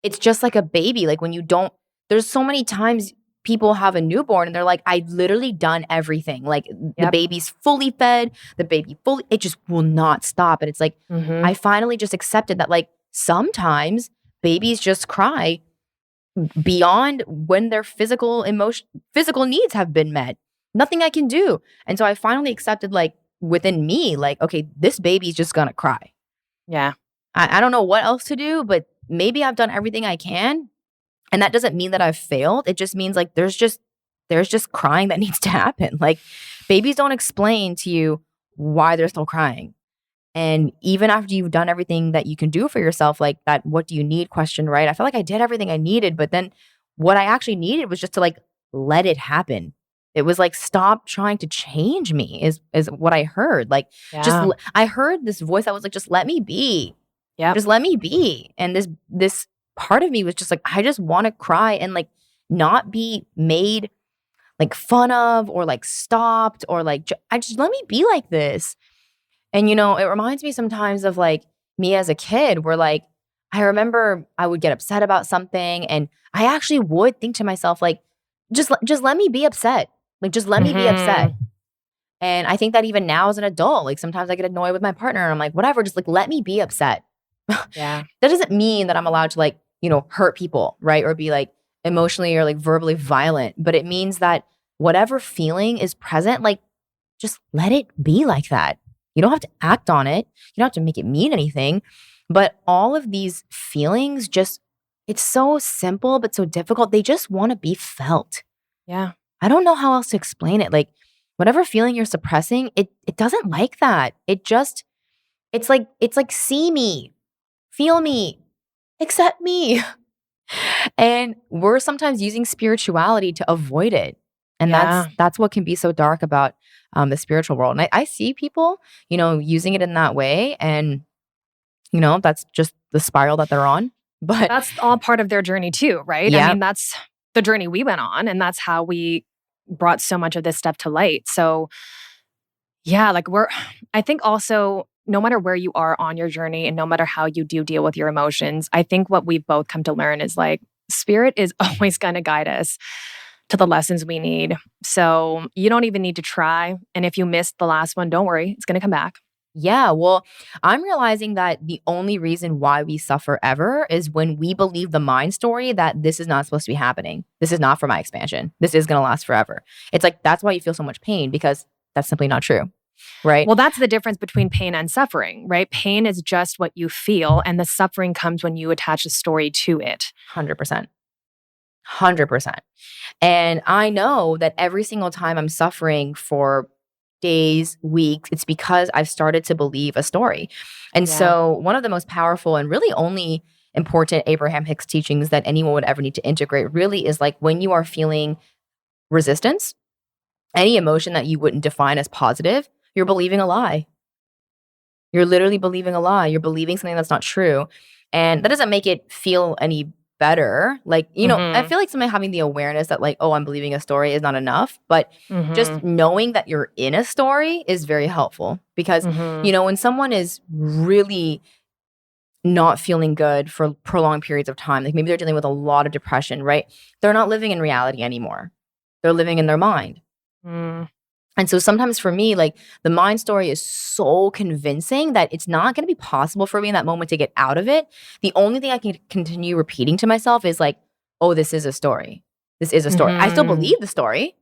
it's just like a baby. Like when you don't, there's so many times people have a newborn and they're like, I literally done everything. Like the Yep. baby's fully fed, the baby fully, it just will not stop. And it's like, I Mhm. finally just accepted that like sometimes babies just cry beyond when their physical needs have been met. Nothing I can do. And so I finally accepted like within me, like, okay, this baby's just gonna cry. Yeah. I don't know what else to do, but maybe I've done everything I can. And that doesn't mean that I've failed. It just means like there's just crying that needs to happen. Like babies don't explain to you why they're still crying. And even after you've done everything that you can do for yourself, like that what do you need question, right? I felt like I did everything I needed, but then what I actually needed was just to like let it happen. It was like stop trying to change me is what I heard. Like Yeah. I heard this voice that was like just let me be. Yep. Just let me be. And this part of me was just like, I just want to cry and like not be made like fun of or like stopped or like I just let me be like this. And it reminds me sometimes of like me as a kid where like I remember I would get upset about something and I actually would think to myself like just let me be upset. Like just let me be upset. Mhm. And I think that even now as an adult, like sometimes I get annoyed with my partner and I'm like, whatever, just like let me be upset. That Yeah. doesn't mean that I'm allowed to like, hurt people, right? Or be like emotionally or like verbally violent, but it means that whatever feeling is present, like just let it be like that. You don't have to act on it. You don't have to make it mean anything. But all of these feelings just, it's so simple, but so difficult. They just want to be felt. Yeah. I don't know how else to explain it. Like whatever feeling you're suppressing, it doesn't like that. It's like see me, feel me, accept me. And we're sometimes using spirituality to avoid it. And that's Yeah. that's what can be so dark about the spiritual world. And I see people, using it in that way. And, that's just the spiral that they're on. But That's all part of their journey too, right? I yeah, mean, that's the journey we went on, and that's how we brought so much of this stuff to light. So, yeah, like I think also no matter where you are on your journey and no matter how you do deal with your emotions, I think what we've both come to learn is like spirit is always going to guide us to the lessons we need. So, you don't even need to try. And if you missed the last one, don't worry, it's going to come back. yeah. Well, I'm realizing that the only reason why we suffer ever is when we believe the mind story that this is not supposed to be happening. This is not for my expansion. This is going to last forever. It's like that's why you feel so much pain because that's simply not true. Right? Well, that's the difference between pain and suffering, right? Pain is just what you feel, and the suffering comes when you attach a story to it. 100%. 100%. And I know that every single time I'm suffering for days, weeks, it's because I've started to believe a story. And Yeah. so, one of the most powerful and really only important Abraham Hicks teachings that anyone would ever need to integrate really is like when you are feeling resistance, any emotion that you wouldn't define as positive, you're believing a lie. You're literally believing a lie. You're believing something that's not true. And that doesn't make it feel any better. Like, I Mhm. feel like somebody having the awareness that, like, oh, I'm believing a story is not enough. But just Mhm. knowing that you're in a story is very helpful because, Mhm. when someone is really not feeling good for prolonged periods of time, like maybe they're dealing with a lot of depression, right? They're not living in reality anymore. They're living in their mind. Mm. And so sometimes for me, like the mind story is so convincing that it's not going to be possible for me in that moment to get out of it. The only thing I can continue repeating to myself is like, oh, this is a story. This is a story. I still Mhm. believe the story.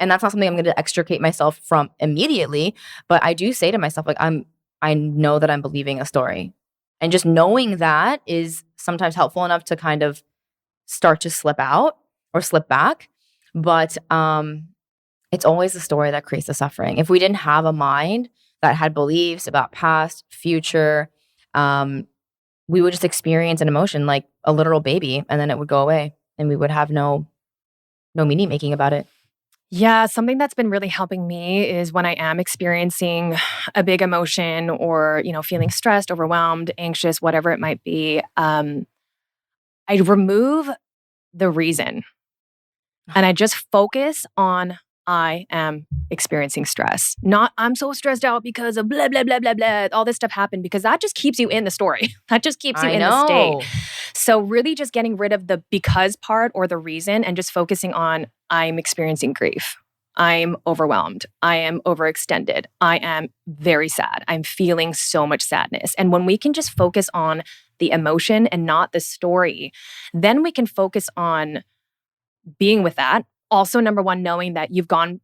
And that's not something I'm going to extricate myself from immediately. But I do say to myself, like, I know that I'm believing a story. And just knowing that is sometimes helpful enough to kind of start to slip out or slip back. But it's always the story that creates the suffering. If we didn't have a mind that had beliefs about past, future, we would just experience an emotion like a literal baby, and then it would go away, and we would have no meaning making about it. Yeah, something that's been really helping me is when I am experiencing a big emotion or, feeling stressed, overwhelmed, anxious, whatever it might be, I remove the reason and I just focus on I am experiencing stress. Not I'm so stressed out because of blah, blah, blah, blah, blah. All this stuff happened because that just keeps you in the story. That just keeps you I in the state. know. So really just getting rid of the because part or the reason and just focusing on I'm experiencing grief. I'm overwhelmed. I am overextended. I am very sad. I'm feeling so much sadness. And when we can just focus on the emotion and not the story, then we can focus on being with that. Also, number one, knowing that you've gotten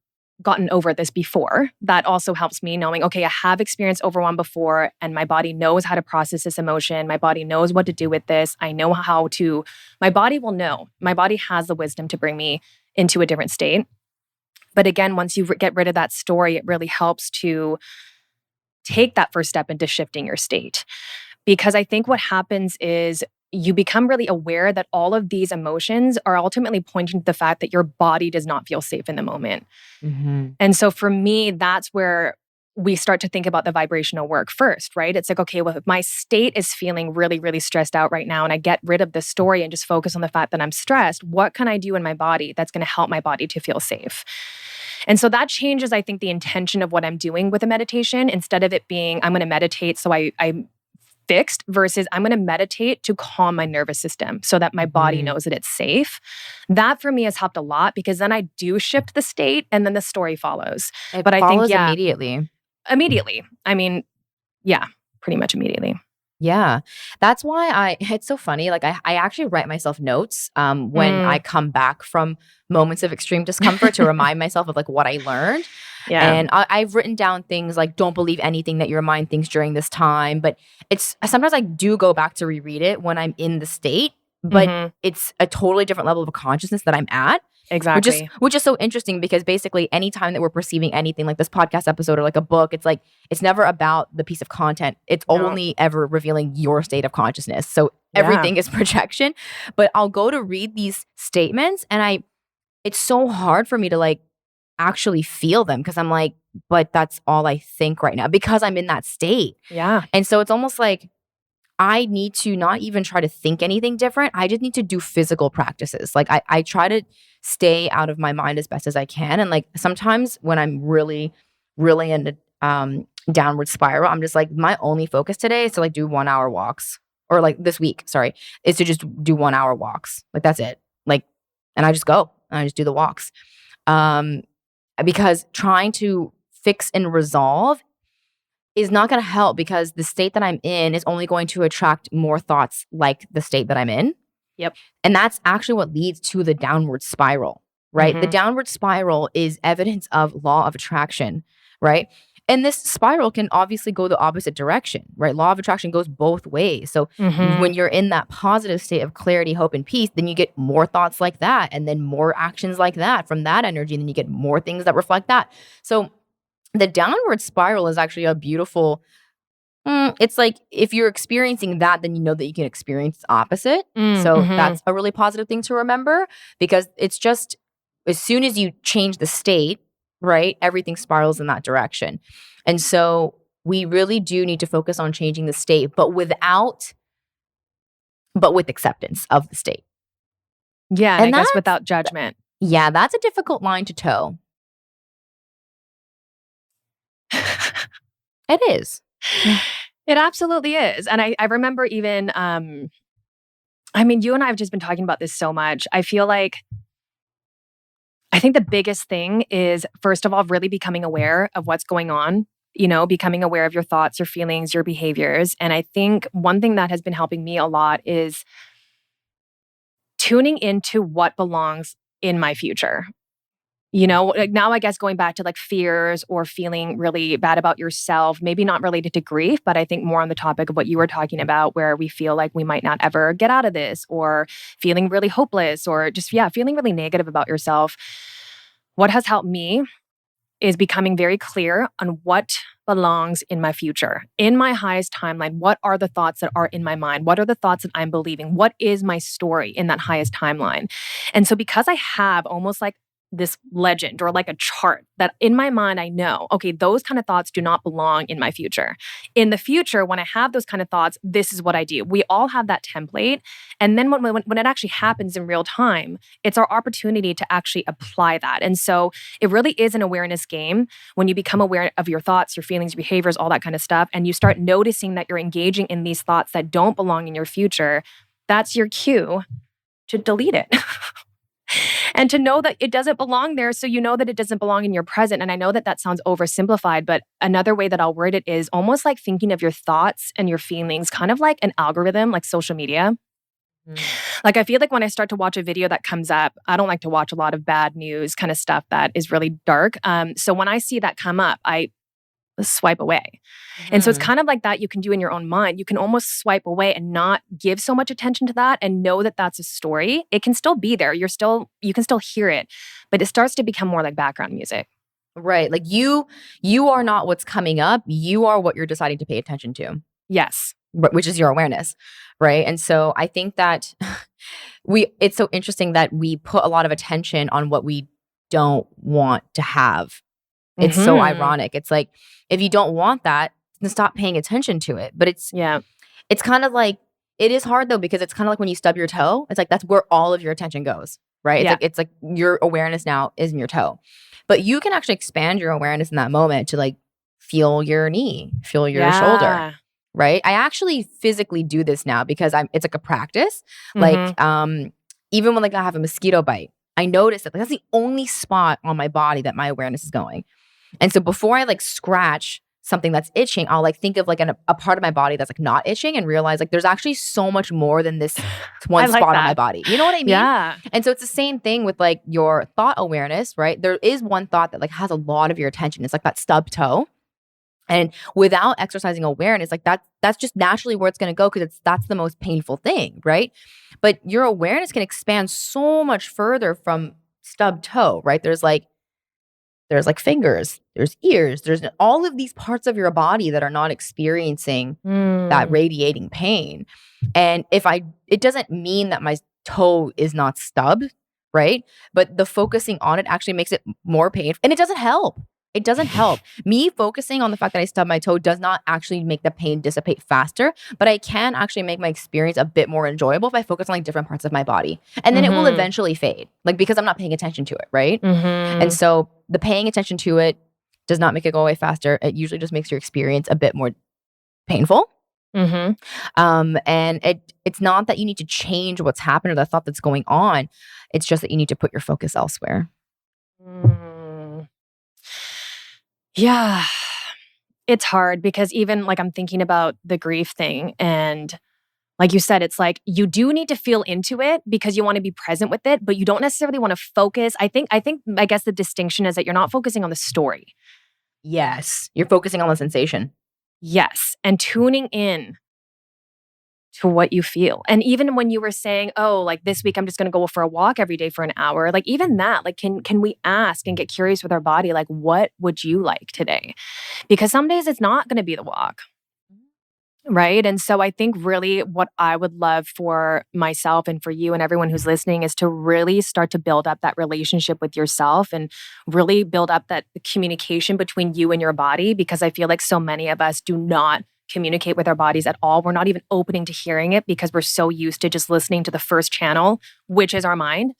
over this before. That also helps me knowing, okay, I have experienced overwhelm before and my body knows how to process this emotion. My body knows what to do with this. I know my body will know. My body has the wisdom to bring me into a different state. But again, once you get rid of that story, it really helps to take that first step into shifting your state. Because I think what happens is you become really aware that all of these emotions are ultimately pointing to the fact that your body does not feel safe in the moment. Mm-hmm. And so for me, that's where we start to think about the vibrational work first, right? It's like, okay, well, if my state is feeling really, really stressed out right now and I get rid of the story and just focus on the fact that I'm stressed, what can I do in my body that's going to help my body to feel safe? And so that changes, I think, the intention of what I'm doing with a meditation. Instead of it being, I'm going to meditate so I'm fixed versus I'm going to meditate to calm my nervous system so that my body knows that it's safe. That for me has helped a lot because then I do shift the state and then the story follows. But I think, immediately. Immediately. I mean, yeah, pretty much immediately. Yeah. That's why it's so funny. Like I actually write myself notes when I come back from moments of extreme discomfort to remind myself of like what I learned. Yeah. And I've written down things like, don't believe anything that your mind thinks during this time. But sometimes I do go back to reread it when I'm in the state, but it's a totally different level of consciousness that I'm at. Exactly. Which is so interesting because basically anytime that we're perceiving anything like this podcast episode or like a book, it's like, it's never about the piece of content. It's only ever revealing your state of consciousness. So everything is projection. But I'll go to read these statements and it's so hard for me to like actually feel them because I'm like, but that's all I think right now because I'm in that state. Yeah. And so it's almost like I need to not even try to think anything different. I just need to do physical practices. Like I try to stay out of my mind as best as I can. And like sometimes when I'm really, really in a downward spiral, I'm just like, my only focus today is to like do 1 hour walks. Or like this week, sorry, is to just do 1 hour walks. Like that's it. Like, and I just go and I just do the walks. Because trying to fix and resolve is not going to help because the state that I'm in is only going to attract more thoughts like the state that I'm in. Yep. And that's actually what leads to the downward spiral, right? The downward spiral is evidence of law of attraction, right? And this spiral can obviously go the opposite direction, right? Law of attraction goes both ways. So when you're in that positive state of clarity, hope, and peace, then you get more thoughts like that and then more actions like that from that energy. And then you get more things that reflect that. So the downward spiral is actually a beautiful, it's like if you're experiencing that, then you know that you can experience the opposite. So that's a really positive thing to remember because it's just as soon as you change the state, right, everything spirals in that direction. And so we really do need to focus on changing the state, but with acceptance of the state. Yeah, and I guess without judgment. Yeah, that's a difficult line to toe. It is. It absolutely is. And I remember even, I mean, you and I have just been talking about this so much. I feel like, I think the biggest thing is, first of all, really becoming aware of what's going on, becoming aware of your thoughts, your feelings, your behaviors. And I think one thing that has been helping me a lot is tuning into what belongs in my future. Like now I guess going back to like fears or feeling really bad about yourself, maybe not related to grief, but I think more on the topic of what you were talking about, where we feel like we might not ever get out of this or feeling really hopeless or just, feeling really negative about yourself. What has helped me is becoming very clear on what belongs in my future, in my highest timeline. What are the thoughts that are in my mind? What are the thoughts that I'm believing? What is my story in that highest timeline? And so because I have almost like this legend or like a chart that in my mind, I know, okay, those kind of thoughts do not belong in my future. In the future, when I have those kind of thoughts, this is what I do. We all have that template. And then when it actually happens in real time, it's our opportunity to actually apply that. And so it really is an awareness game when you become aware of your thoughts, your feelings, your behaviors, all that kind of stuff, and you start noticing that you're engaging in these thoughts that don't belong in your future. That's your cue to delete it. And to know that it doesn't belong there, so you know that it doesn't belong in your present. And I know that that sounds oversimplified, but another way that I'll word it is almost like thinking of your thoughts and your feelings, kind of like an algorithm, like social media. Like I feel like when I start to watch a video that comes up, I don't like to watch a lot of bad news kind of stuff that is really dark. So when I see that come up, I swipe away. And so it's kind of like that you can do in your own mind. You can almost swipe away and not give so much attention to that and know that that's a story. It can still be there. You can still hear it, but it starts to become more like background music. Right. Like you are not what's coming up. You are what you're deciding to pay attention to. Yes. Which is your awareness. Right. And so I think that it's so interesting that we put a lot of attention on what we don't want to have. It's so ironic. It's like, if you don't want that, then stop paying attention to it. But it's kind of like, it is hard though, because it's kind of like when you stub your toe, it's like, that's where all of your attention goes, right? It's like your awareness now is in your toe, but you can actually expand your awareness in that moment to like feel your knee, feel your shoulder, right? I actually physically do this now because it's like a practice. Like, even when like I have a mosquito bite, I notice that like, that's the only spot on my body that my awareness is going. And so before I like scratch something that's itching, I'll like think of like a part of my body that's like not itching and realize like there's actually so much more than this one spot on my body. You know what I mean? Yeah. And so it's the same thing with like your thought awareness, right? There is one thought that like has a lot of your attention. It's like that stub toe. And without exercising awareness, like that's just naturally where it's going to go because that's the most painful thing, right? But your awareness can expand so much further from stub toe, right? There's like fingers, there's ears, there's all of these parts of your body that are not experiencing that radiating pain. And it doesn't mean that my toe is not stubbed, right? But the focusing on it actually makes it more painful. And it doesn't help. It doesn't help. Me focusing on the fact that I stubbed my toe does not actually make the pain dissipate faster, but I can actually make my experience a bit more enjoyable if I focus on like different parts of my body. And then it will eventually fade, like because I'm not paying attention to it, right? And so the paying attention to it does not make it go away faster. It usually just makes your experience a bit more painful. And it's not that you need to change what's happened or the thought that's going on. It's just that you need to put your focus elsewhere. Yeah, it's hard because even like I'm thinking about the grief thing and like you said, it's like you do need to feel into it because you want to be present with it, but you don't necessarily want to focus. I guess the distinction is that you're not focusing on the story. Yes, you're focusing on the sensation. Yes, and tuning in to what you feel. And even when you were saying, oh, like this week I'm just going to go for a walk every day for an hour, like even that, like can we ask and get curious with our body, like what would you like today? Because some days it's not going to be the walk. Right. And so I think really what I would love for myself and for you and everyone who's listening is to really start to build up that relationship with yourself and really build up that communication between you and your body, because I feel like so many of us do not communicate with our bodies at all. We're not even opening to hearing it because we're so used to just listening to the first channel, which is our mind.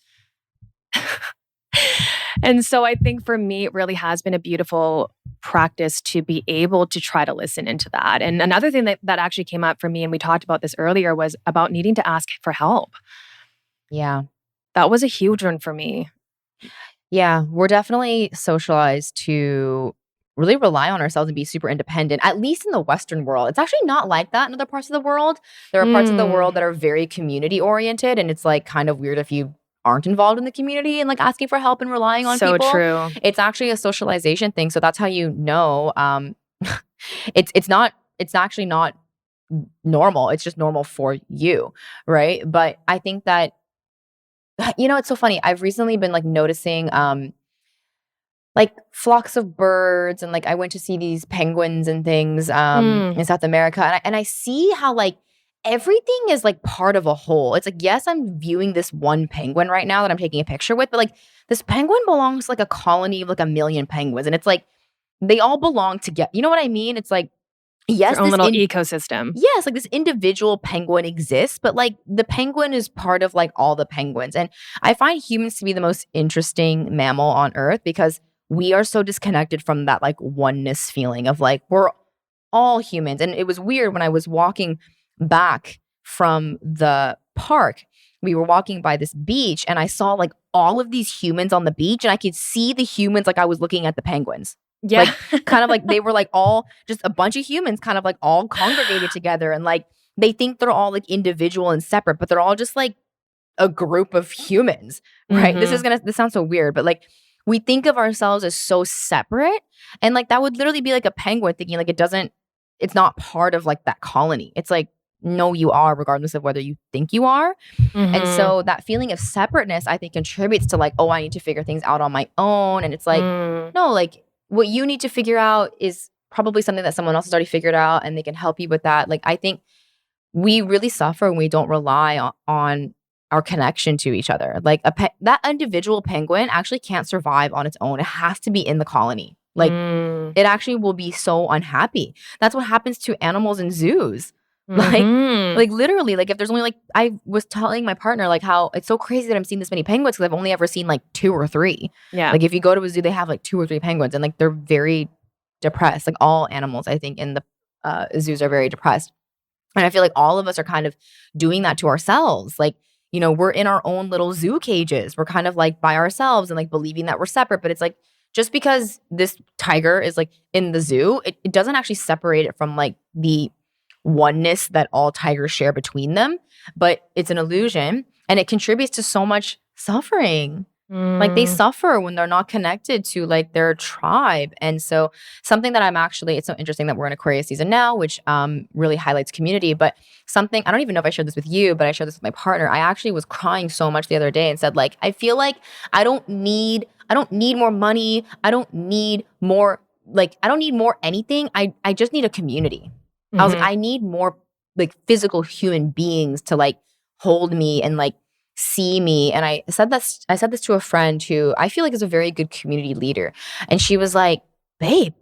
And so I think for me, it really has been a beautiful practice to be able to try to listen into that. And another thing that actually came up for me, and we talked about this earlier, was about needing to ask for help. Yeah. That was a huge one for me. Yeah. We're definitely socialized to really rely on ourselves and be super independent, at least in the Western world. It's actually not like that in other parts of the world. There are parts of the world that are very community oriented, and it's like kind of weird if you aren't involved in the community and like asking for help and relying on people. So true. It's actually a socialization thing. So that's how you know it's actually not normal. It's just normal for you, right? But I think that it's so funny. I've recently been like noticing like flocks of birds, and like I went to see these penguins and things in South America, and I see how like everything is like part of a whole. It's like, yes, I'm viewing this one penguin right now that I'm taking a picture with, but like this penguin belongs to like a colony of like a million penguins, and it's like they all belong together. You know what I mean? It's like, yes, their own little ecosystem. Yes, like this individual penguin exists, but like the penguin is part of like all the penguins. And I find humans to be the most interesting mammal on earth because we are so disconnected from that like oneness feeling of like we're all humans. And it was weird when I was walking back from the park. We were walking by this beach and I saw like all of these humans on the beach, and I could see the humans like I was looking at the penguins. Yeah. Like kind of like they were like all just a bunch of humans kind of like all congregated together, and like they think they're all like individual and separate, but they're all just like a group of humans, right? This sounds so weird, but like we think of ourselves as so separate, and like that would literally be like a penguin thinking like it's not part of like that colony. It's like, no, you are, regardless of whether you think you are. And so that feeling of separateness, I think, contributes to like, oh, I need to figure things out on my own. And it's like, no, like what you need to figure out is probably something that someone else has already figured out, and they can help you with that. Like, I think we really suffer when we don't rely on our connection to each other. Like that individual penguin actually can't survive on its own. It has to be in the colony. Like it actually will be so unhappy. That's what happens to animals in zoos. Like literally, like if there's only like, I was telling my partner like how it's so crazy that I'm seeing this many penguins because I've only ever seen like 2 or 3. Yeah. Like if you go to a zoo, they have like 2 or 3 penguins, and like they're very depressed. Like all animals, I think, in the zoos are very depressed. And I feel like all of us are kind of doing that to ourselves. Like, you know, we're in our own little zoo cages. We're kind of like by ourselves and like believing that we're separate. But it's like, just because this tiger is like in the zoo, it doesn't actually separate it from like the oneness that all tigers share between them. But it's an illusion, and it contributes to so much suffering. Like they suffer when they're not connected to like their tribe. And so something that it's so interesting that we're in Aquarius season now, which really highlights community. But something, I don't even know if I shared this with you, but I shared this with my partner. I actually was crying so much the other day and said like, I feel like I don't need more money. I don't need more anything. I just need a community. I was like, I need more like physical human beings to like hold me and like see me. And I said this to a friend who I feel like is a very good community leader. And she was like, babe,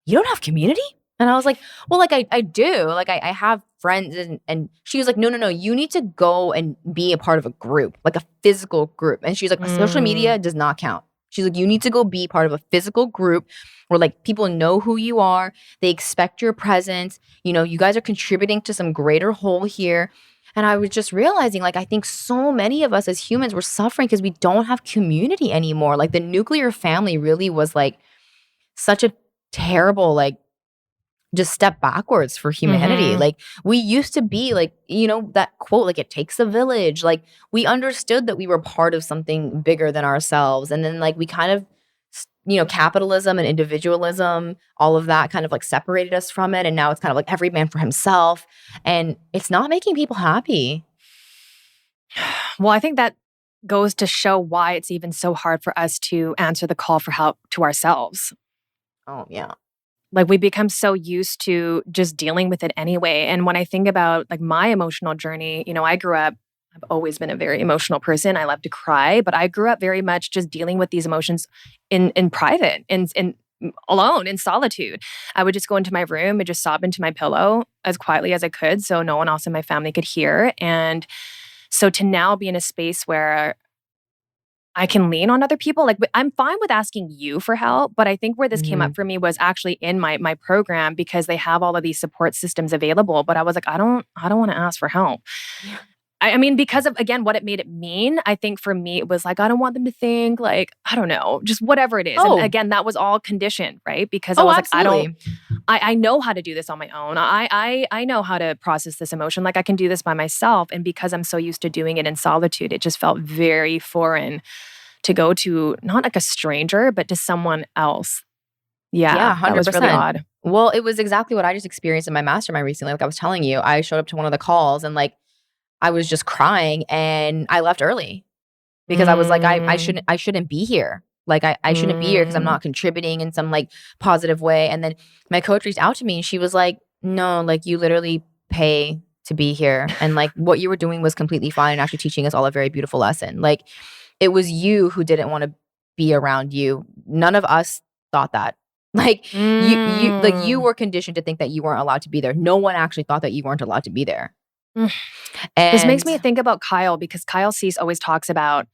you don't have community? And I was like, well, like I do. Like I have friends. And she was like, no, you need to go and be a part of a group, like a physical group. And she's like, social media does not count. She's like, you need to go be part of a physical group where like people know who you are. They expect your presence. You know, you guys are contributing to some greater whole here. And I was just realizing, like, I think so many of us as humans were suffering because we don't have community anymore. Like the nuclear family really was like such a terrible, like, just step backwards for humanity. Like we used to be like, you know, that quote, like it takes a village. Like we understood that we were part of something bigger than ourselves. And then like we kind of, you know, capitalism and individualism, all of that kind of like separated us from it. And now it's kind of like every man for himself. And it's not making people happy. Well, I think that goes to show why it's even so hard for us to answer the call for help to ourselves. Oh, yeah. Like we become so used to just dealing with it anyway. And when I think about like my emotional journey, you know, I've always been a very emotional person. I love to cry, but I grew up very much just dealing with these emotions in private, in alone, in solitude. I would just go into my room and just sob into my pillow as quietly as I could so no one else in my family could hear. And so to now be in a space where I can lean on other people. Like I'm fine with asking you for help, but I think where this came up for me was actually in my program because they have all of these support systems available. But I was like, I don't want to ask for help. Yeah. I mean, because of, again, what it made it mean, I think for me, it was like, I don't want them to think like, I don't know, just whatever it is. Oh. And again, that was all conditioned, right? Because I was absolutely. like, I know how to do this on my own. I know how to process this emotion. Like I can do this by myself. And because I'm so used to doing it in solitude, it just felt very foreign to go to not like a stranger, but to someone else. Yeah, 100%. That was really odd. Well, it was exactly what I just experienced in my mastermind recently. Like I was telling you, I showed up to one of the calls and like, I was just crying and I left early because I was like, I shouldn't be here. Like I shouldn't be here because I'm not contributing in some like positive way. And then my coach reached out to me and she was like, no, like you literally pay to be here. And like what you were doing was completely fine and actually teaching us all a very beautiful lesson. Like it was you who didn't want to be around you. None of us thought that. Like you were conditioned to think that you weren't allowed to be there. No one actually thought that you weren't allowed to be there. This makes me think about Kyle, because Kyle Cease always talks about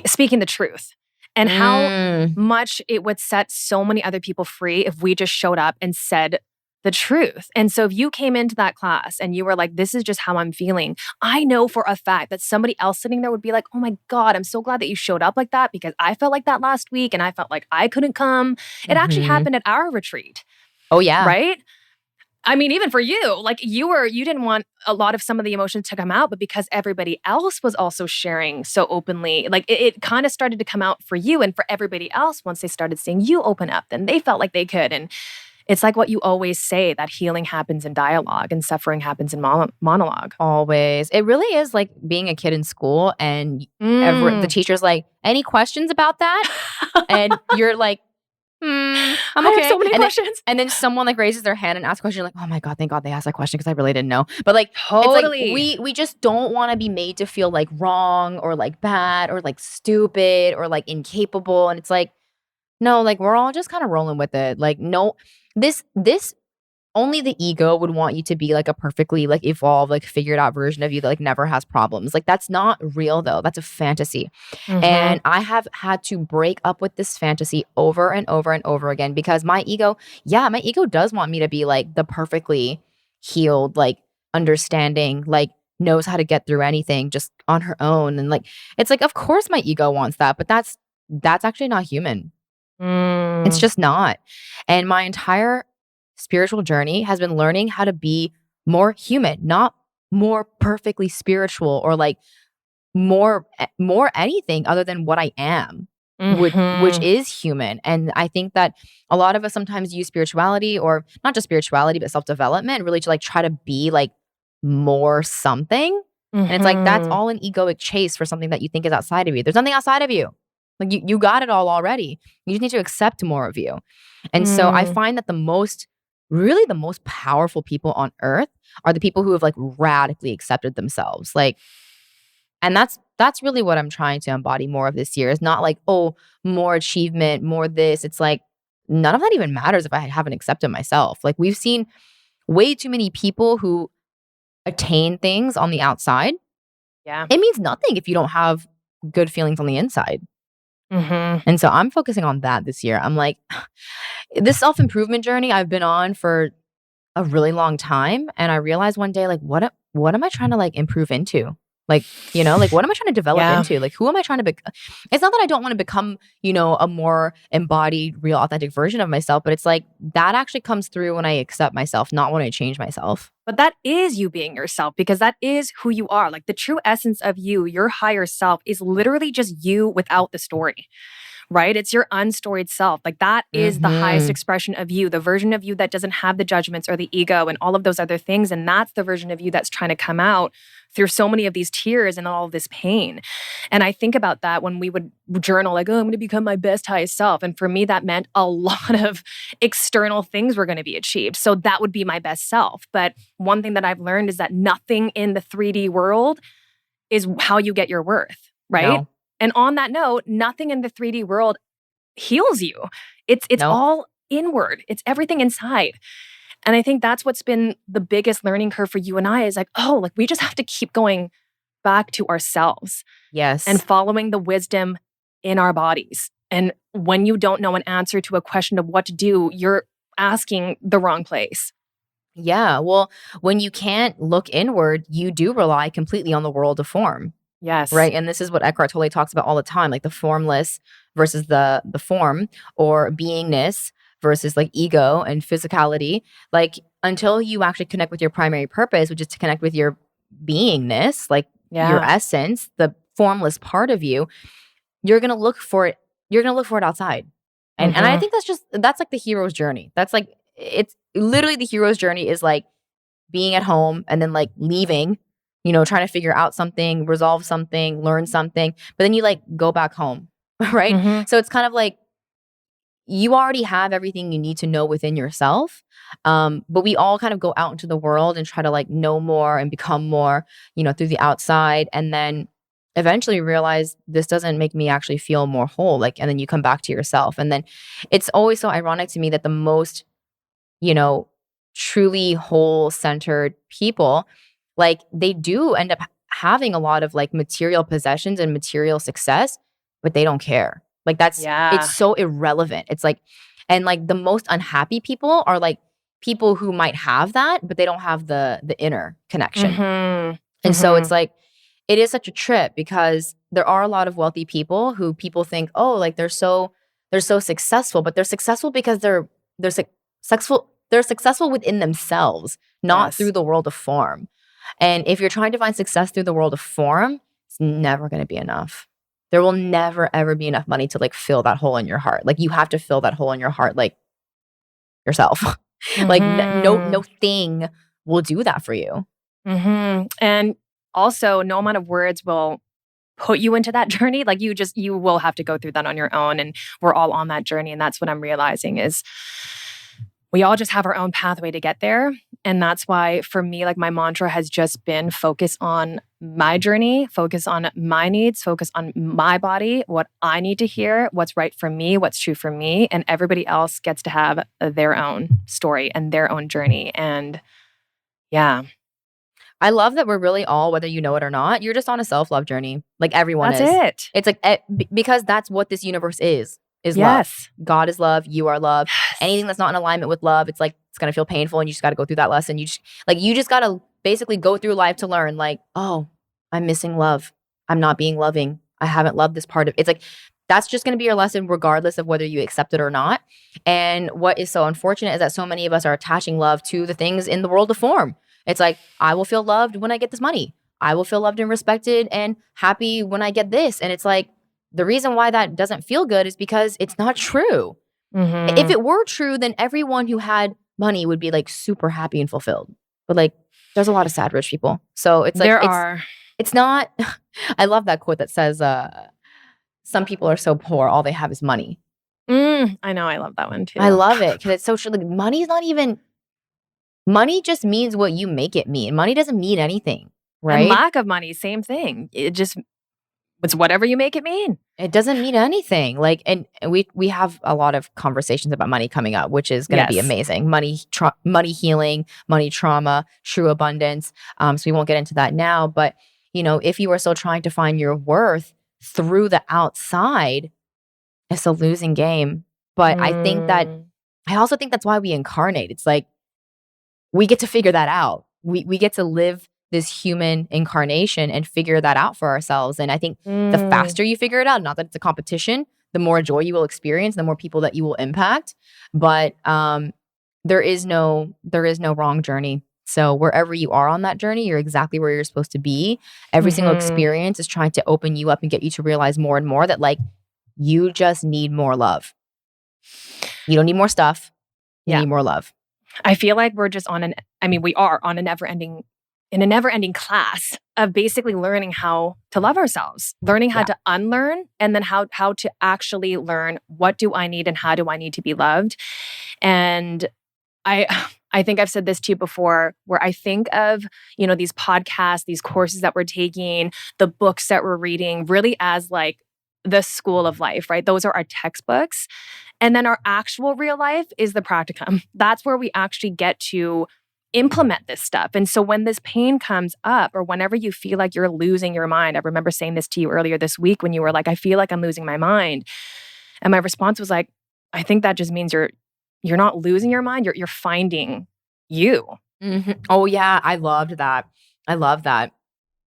speaking the truth and how much it would set so many other people free if we just showed up and said the truth. And so if you came into that class and you were like, this is just how I'm feeling, I know for a fact that somebody else sitting there would be like, oh my God, I'm so glad that you showed up like that, because I felt like that last week and I felt like I couldn't come. It actually happened at our retreat. Oh yeah. Right? I mean, even for you, like you didn't want a lot of some of the emotions to come out, but because everybody else was also sharing so openly, like it kind of started to come out for you, and for everybody else, once they started seeing you open up, then they felt like they could. And it's like what you always say, that healing happens in dialogue and suffering happens in monologue. Always. It really is like being a kid in school and the teacher's like, any questions about that? And you're like, I'm okay. I have so many questions. And then someone like raises their hand and asks a question. You're like, oh my God, thank God they asked that question because I really didn't know. But like, totally. It's like we just don't want to be made to feel like wrong or like bad or like stupid or like incapable. And it's like, no, like we're all just kind of rolling with it. Like, no, this only the ego would want you to be like a perfectly like evolved, like figured out version of you that like never has problems. Like that's not real though. That's a fantasy. And I have had to break up with this fantasy over and over and over again because my ego does want me to be like the perfectly healed, like understanding, like knows how to get through anything just on her own. And like, it's like, of course my ego wants that, but that's actually not human. It's just not. And my entire spiritual journey has been learning how to be more human, not more perfectly spiritual or like more anything other than what I am, which is human. And I think that a lot of us sometimes use spirituality, or not just spirituality, but self-development really to like try to be like more something. And it's like, that's all an egoic chase for something that you think is outside of you. There's nothing outside of you. Like you got it all already. You just need to accept more of you. And so I find that the most powerful people on earth are the people who have like radically accepted themselves. Like, and that's really what I'm trying to embody more of this year. Is not like, oh, more achievement, more this. It's like, none of that even matters if I haven't accepted myself. Like we've seen way too many people who attain things on the outside. Yeah. It means nothing if you don't have good feelings on the inside. And so I'm focusing on that this year. I'm like, this self-improvement journey I've been on for a really long time. And I realized one day, like, what am I trying to like improve into? Like, you know, like what am I trying to develop into? Like, who am I trying to become? It's not that I don't want to become, you know, a more embodied, real, authentic version of myself, but it's like that actually comes through when I accept myself, not when I change myself. But that is you being yourself, because that is who you are. Like the true essence of you, your higher self, is literally just you without the story, right? It's your unstoried self. Like that is the highest expression of you, the version of you that doesn't have the judgments or the ego and all of those other things. And that's the version of you that's trying to come out through so many of these tears and all of this pain. And I think about that when we would journal, like, oh, I'm going to become my best, highest self. And for me, that meant a lot of external things were going to be achieved. So that would be my best self. But one thing that I've learned is that nothing in the 3D world is how you get your worth, right? No. And on that note, nothing in the 3D world heals you. It's all inward. It's everything inside. And I think that's what's been the biggest learning curve for you and I, is like, oh, like we just have to keep going back to ourselves. Yes. And following the wisdom in our bodies. And when you don't know an answer to a question of what to do, you're asking the wrong place. Yeah. Well, when you can't look inward, you do rely completely on the world of form. Yes. Right. And this is what Eckhart Tolle talks about all the time, like the formless versus the form, or beingness versus like ego and physicality. Like until you actually connect with your primary purpose, which is to connect with your beingness, like your essence, the formless part of you, you're going to look for it. You're going to look for it outside. And I think that's like the hero's journey. That's like, it's literally the hero's journey is like being at home and then like leaving, you know, trying to figure out something, resolve something, learn something. But then you like go back home right? Mhm. So it's kind of like you already have everything you need to know within yourself. But we all kind of go out into the world and try to like know more and become more, through the outside. And then eventually realize this doesn't make me actually feel more whole. Like, and then you come back to yourself. And then it's always so ironic to me that the most, you know, truly whole centered people, like they do end up having a lot of like material possessions and material success, but they don't care. Like it's Yeah. so irrelevant. It's like, and like the most unhappy people are like people who might have that, but they don't have the inner connection. Mhm. And so it's Mhm. like, it is such a trip because there are a lot of wealthy people who people think, oh, like they're so successful, but they're successful because they're successful they're successful within themselves, not Yes. through the world of form. And if you're trying to find success through the world of form, it's never going to be enough. There will never ever be enough money to like fill that hole in your heart. Like you have to fill that hole in your heart like yourself. Like no Mhm. thing will do that for you. Mhm. And also, no amount of words will put you into that journey. Like you will have to go through that on your own, and we're all on that journey. And that's what I'm realizing is we all just have our own pathway to get there. And that's why for me, like my mantra has just been focus on my journey, focus on my needs, focus on my body, what I need to hear, what's right for me, what's true for me. And everybody else gets to have their own story and their own journey. And yeah, I love that we're really all, whether you know it or not, you're just on a self-love journey. Like everyone that's is. it. It's like because that's what this universe is love. Yes. God is love, you are love. Yes. Anything that's not in alignment with love, it's like it's going to feel painful and you just got to go through that lesson. You just got to basically go through life to learn like, "Oh, I'm missing love. I'm not being loving. I haven't loved this part of." It's like that's just going to be your lesson regardless of whether you accept it or not. And what is so unfortunate is that so many of us are attaching love to the things in the world of form. It's like, I will feel loved when I get this money. I will feel loved and respected and happy when I get this. And it's like, the reason why that doesn't feel good is because it's not true. If Mhm. it were true, then everyone who had money would be like super happy and fulfilled. But like, there's a lot of sad rich people. So it's like, There are. it's not, I love that quote that says, some people are so poor, all they have is money. I know. I love that one I too. love it because it's so true. Like, money just means what you make it mean. Money doesn't mean anything, And right? lack of money, same thing. It's whatever you make it mean. It doesn't mean anything. Like, and we have a lot of conversations about money coming up, which is going to be Yes. amazing. Money healing, money trauma, true abundance. So we won't get into that now. But if you are still trying to find your worth through the outside, it's a losing game. But Mm. I also think that's why we incarnate. It's like we get to figure that out. We get to live this human incarnation and figure that out for ourselves. And I think the Mm. faster you figure it out, not that it's a competition, the more joy you will experience, the more people that you will impact. But there is no wrong journey. So wherever you are on that journey, you're exactly where you're supposed to be. Every single Mhm. experience is trying to open you up and get you to realize more and more that like you just need more love. You don't need more stuff. You Yeah. need more love. I feel like we're just we are on a never-ending class of basically learning how to love ourselves, learning how Yeah. to unlearn, and then how to actually learn what do I need and how do I need to be loved. And I I think I've said this to you before, where I think of, these podcasts, these courses that we're taking, the books that we're reading, really as like the school of life, right? Those are our textbooks. And then our actual real life is the practicum. That's where we actually get to implement this stuff. And so when this pain comes up, or whenever you feel like you're losing your mind, I remember saying this to you earlier this week when you were like, I feel like I'm losing my mind. And my response was like, I think that just means you're not losing your mind, you're finding you. Oh yeah, I loved that. I love that.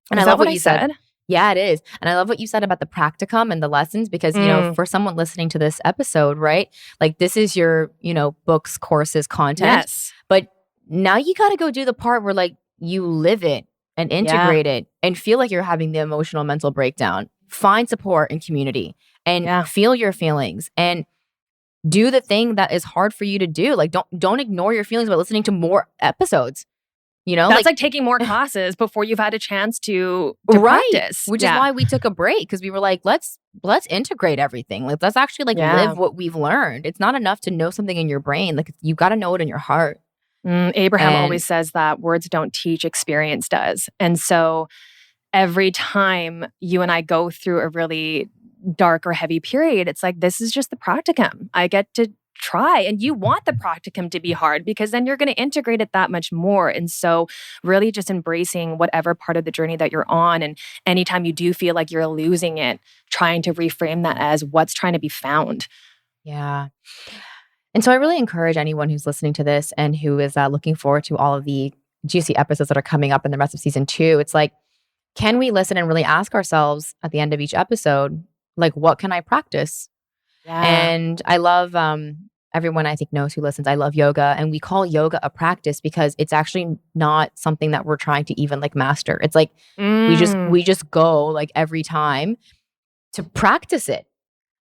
And I Is love that what what I you said. said? Yeah, it is. And I love what you said about the practicum and the lessons because, Mm, for someone listening to this episode, right? Like this is your, books, courses, content. yes. But now you got to go do the part where like you live it and Yeah. integrate it and feel like you're having the emotional mental breakdown. Find support and community and Yeah. feel your feelings and do the thing that is hard for you to do. Like don't ignore your feelings by listening to more episodes. That's like taking more classes before you've had a chance to right. practice. Which is why we took a break, because we were like, let's integrate everything. Like, let's actually live what we've learned. It's not enough to know something in your brain. Like, you got to know it in your heart. Abraham always says that words don't teach, experience does. And so every time you and I go through a really dark or heavy period, it's like, this is just the practicum. I get to try. And you want the practicum to be hard because then you're going to integrate it that much more. And so really just embracing whatever part of the journey that you're on. And anytime you do feel like you're losing it, trying to reframe that as what's trying to be found. Yeah. And so I really encourage anyone who's listening to this and who is looking forward to all of the juicy episodes that are coming up in the rest of season 2. It's like, can we listen and really ask ourselves at the end of each episode, like, what can I practice? Yeah. And I love, everyone I think knows who listens, I love yoga. And we call yoga a practice because it's actually not something that we're trying to even master. It's like, we just go every time to practice it.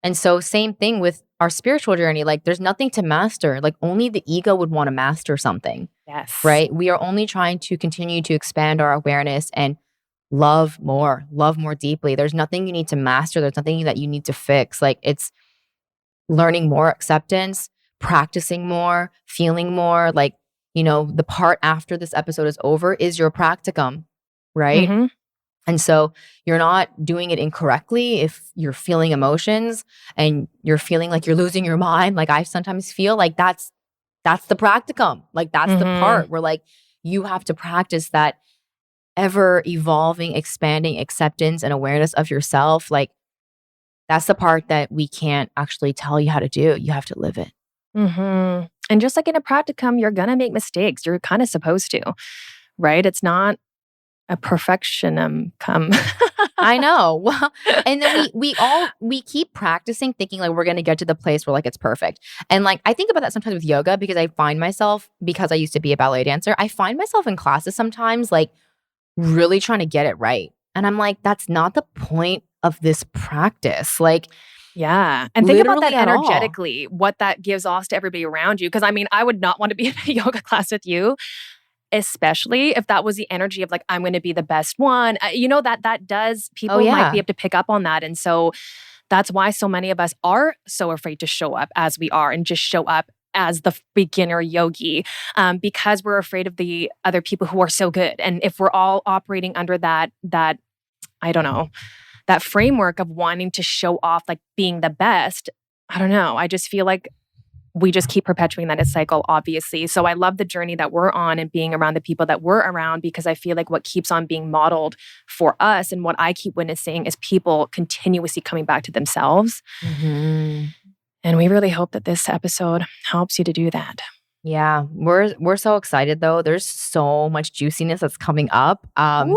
And so same thing with our spiritual journey. There's nothing to master. Only the ego would want to master something. Yes. Right? We are only trying to continue to expand our awareness and love more deeply. There's nothing you need to master. There's nothing that you need to fix. It's learning more acceptance, practicing more, feeling more. The part after this episode is over is your practicum, right? Mm-hmm. And so you're not doing it incorrectly if you're feeling emotions and you're feeling like you're losing your mind. I sometimes feel like that's the practicum. That's the part where you have to practice that ever evolving, expanding acceptance and awareness of yourself. That's the part that we can't actually tell you how to do. You have to live it. Mm-hmm. And just like in a practicum, you're going to make mistakes. You're kind of supposed to, right? It's not a perfectionum come. I know. Well, and then we keep practicing thinking we're going to get to the place where it's perfect. And I think about that sometimes with yoga because I find myself, because I used to be a ballet dancer, I find myself in classes sometimes really trying to get it right. And I'm like, that's not the point of this practice. Yeah. And think about that energetically, what that gives off to everybody around you. Because I would not want to be in a yoga class with you, especially if that was the energy of I'm going to be the best one. That does, people might be able to pick up on that. And so that's why so many of us are so afraid to show up as we are and just show up as the beginner yogi, because we're afraid of the other people who are so good. And if we're all operating under that, I don't know, that framework of wanting to show off being the best, I don't know. I just feel like we just keep perpetuating that cycle, obviously. So I love the journey that we're on and being around the people that we're around, because I feel like what keeps on being modeled for us and what I keep witnessing is people continuously coming back to themselves. Mm-hmm. And we really hope that this episode helps you to do that. Yeah, we're so excited though. There's so much juiciness that's coming up. Ooh,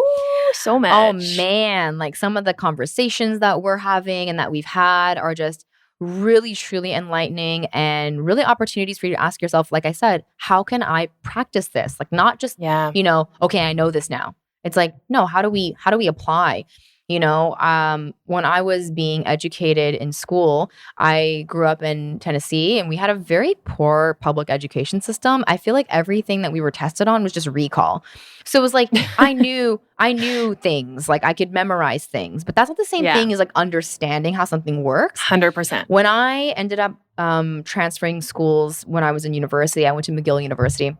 so much. Oh man, some of the conversations that we're having and that we've had are just really, truly enlightening and really opportunities for you to ask yourself, like I said, how can I practice this? Not just, okay, I know this now. It's no, how do we apply? When I was being educated in school, I grew up in Tennessee and we had a very poor public education system. I feel like everything that we were tested on was just recall. So it was I knew things, I could memorize things, but that's not the same thing as understanding how something works. 100%. When I ended up transferring schools when I was in university, I went to McGill University.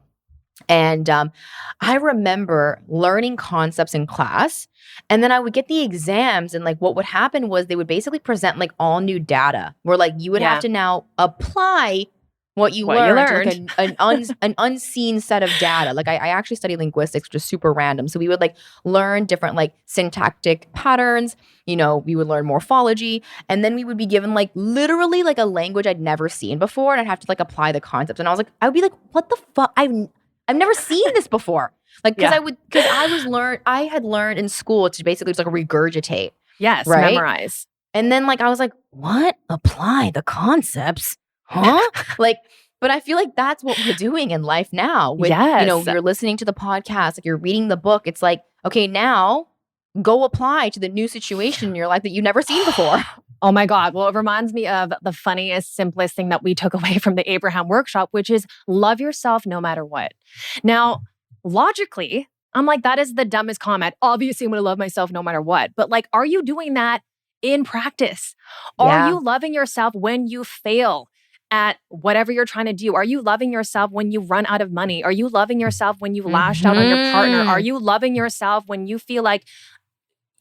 And I remember learning concepts in class, and then I would get the exams, and what would happen was they would basically present all new data where you would have to now apply what you learned. To, an unseen set of data. I actually studied linguistics, which is super random. So we would learn different syntactic patterns. We would learn morphology, and then we would be given literally a language I'd never seen before, and I'd have to apply the concepts. And I would be what the fuck? I've never seen this before. I had learned in school to basically just regurgitate. Yes, right? Memorize. And then I was what? Apply the concepts? Huh? But I feel like that's what we're doing in life now. With, you're listening to the podcast, you're reading the book. It's okay, now go apply to the new situation in your life that you've never seen before. Oh my God. Well, it reminds me of the funniest, simplest thing that we took away from the Abraham workshop, which is love yourself no matter what. Now, logically, I'm like, that is the dumbest comment. Obviously, I'm going to love myself no matter what. But like, are you doing that in practice? Are Yeah. you loving yourself when you fail at whatever you're trying to do? Are you loving yourself when you run out of money? Are you loving yourself when you lashed out on your partner? Are you loving yourself when you feel like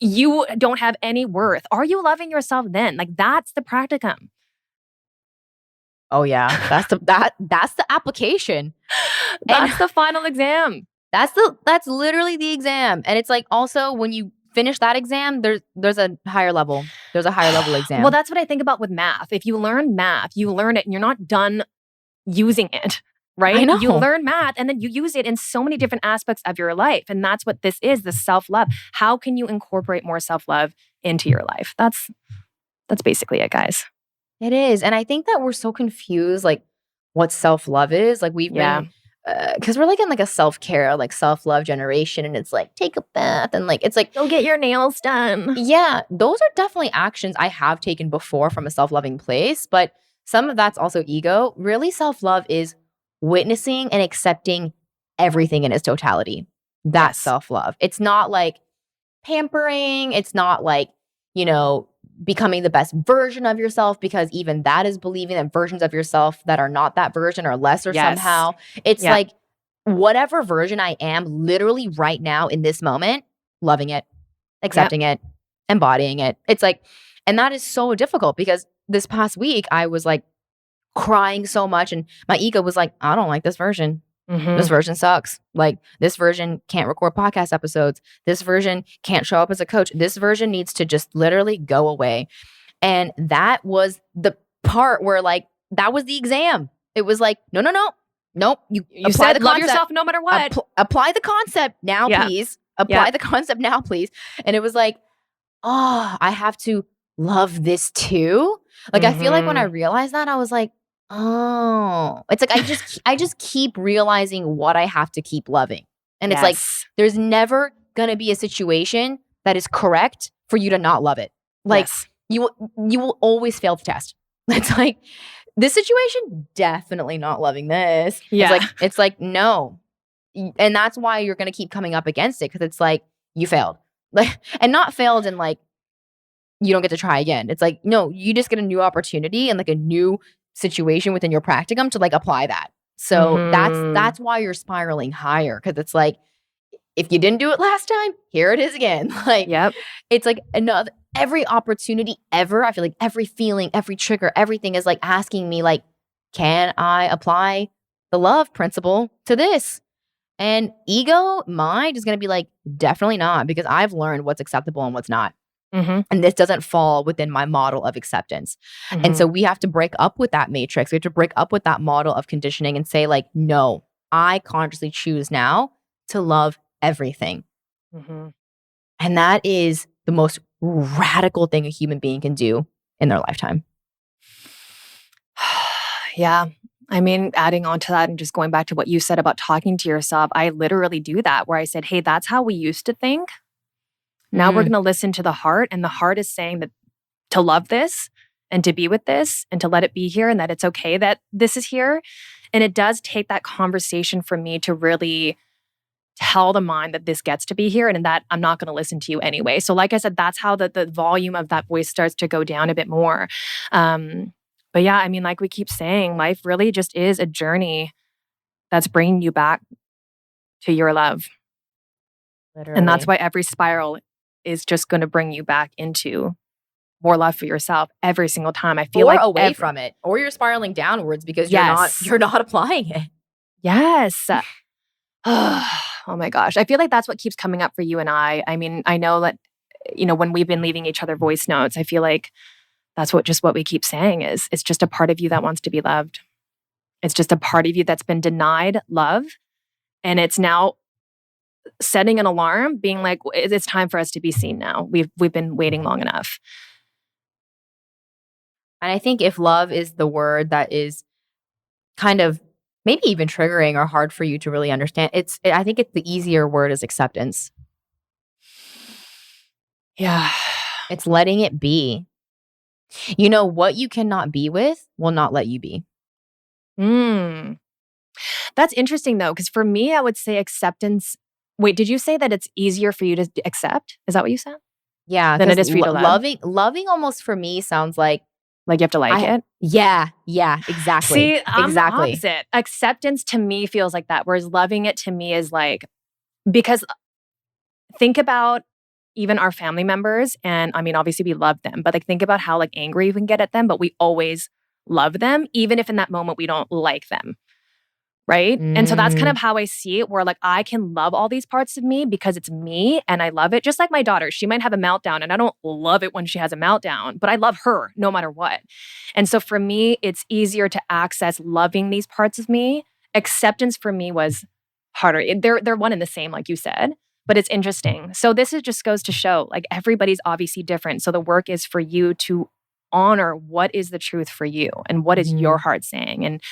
you don't have any worth? Are you loving yourself then? Like, that's the practicum. Oh yeah. That's the application. That's the final exam. That's literally the exam. And it's like also when you finish that exam, there's a higher level. There's a higher level exam. Well, that's what I think about with math. If you learn math, you learn it and you're not done using it, right? I know. You learn math and then you use it in so many different aspects of your life. And that's what this is, the self-love. How can you incorporate more self-love into your life? That's basically it, guys. It is. And I think that we're so confused, like what self-love is. Like we've been, because we're like in like a self-care, like self-love generation. And it's like, take a bath. And like, it's like, go get your nails done. Yeah. Those are definitely actions I have taken before from a self-loving place. But some of that's also ego. Really, self-love is witnessing and accepting everything in its totality. That's self-love. It's not like pampering. It's not like, becoming the best version of yourself, because even that is believing that versions of yourself that are not that version are lesser somehow. It's like whatever version I am literally right now in this moment, loving it, accepting it, embodying it. It's like, and that is so difficult because this past week I was like crying so much and my ego was like, I don't like this version. This version sucks. Like, this version can't record podcast episodes. This version can't show up as a coach. This version needs to just literally go away. And that was the part where like, that was the exam. It was like, nope. You said love yourself no matter what. Apply the concept now, please. Apply the concept now, please. And it was like, I have to love this too. Like, I feel like when I realized that, I was like, oh, it's like I just keep realizing what I have to keep loving. And it's like there's never gonna be a situation that is correct for you to not love it. Like you will always fail the test. It's like this situation, definitely not loving this. Yeah. It's like no. And that's why you're gonna keep coming up against it, because it's like you failed. Like, and not failed in like you don't get to try again. It's like, no, you just get a new opportunity and like a new situation within your practicum to like apply that. So that's why you're spiraling higher, because it's like, if you didn't do it last time, here it is again. Like, it's like every opportunity ever. I feel like every feeling, every trigger, everything is like asking me like, can I apply the love principle to this? And ego, mind is going to be like, definitely not, because I've learned what's acceptable and what's not. And this doesn't fall within my model of acceptance. And so we have to break up with that matrix. We have to break up with that model of conditioning and say like, no, I consciously choose now to love everything. And that is the most radical thing a human being can do in their lifetime. Yeah. I mean, adding on to that and just going back to what you said about talking to yourself, I literally do that where I said, hey, that's how we used to think. Now we're going to listen to the heart, and the heart is saying that to love this and to be with this and to let it be here and that it's okay that this is here. And it does take that conversation for me to really tell the mind that this gets to be here and that I'm not going to listen to you anyway. So like I said, that's how the volume of that voice starts to go down a bit more. But yeah, I mean, like we keep saying, life really just is a journey that's bringing you back to your love. Literally. And that's why every spiral is just going to bring you back into more love for yourself every single time. I feel like away from it, or you're spiraling downwards because you're not applying it. Yes. Oh my gosh. I feel like that's what keeps coming up for you and I. I mean, I know that, when we've been leaving each other voice notes, I feel like that's what we keep saying is it's just a part of you that wants to be loved. It's just a part of you that's been denied love. And it's now setting an alarm, being like, it's time for us to be seen now. We've been waiting long enough. And I think if love is the word that is kind of maybe even triggering or hard for you to really understand, I think it's the easier word is acceptance. Yeah. It's letting it be. What you cannot be with will not let you be. That's interesting though, because for me, I would say acceptance. Wait, did you say that it's easier for you to accept? Is that what you said? Yeah, Than it because is for you to love? loving almost for me sounds like Like you have to like I it? yeah, exactly. See, I'm the Exactly. opposite. Acceptance to me feels like that, whereas loving it to me is like, because think about even our family members, and I mean, obviously we love them, but like think about how like angry we can get at them, but we always love them, even if in that moment we don't like them. Right? And so that's kind Mm, of how I see it, where like I can love all these parts of me because it's me and I love it. Just like my daughter, she might have a meltdown and I don't love it when she has a meltdown, but I love her no matter what. And so for me, it's easier to access loving these parts of me. Acceptance for me was harder. They're one and the same, like you said, but it's interesting. So this is just goes to show like everybody's obviously different. So the work is for you to honor what is the truth for you and what is your mhm. heart saying. And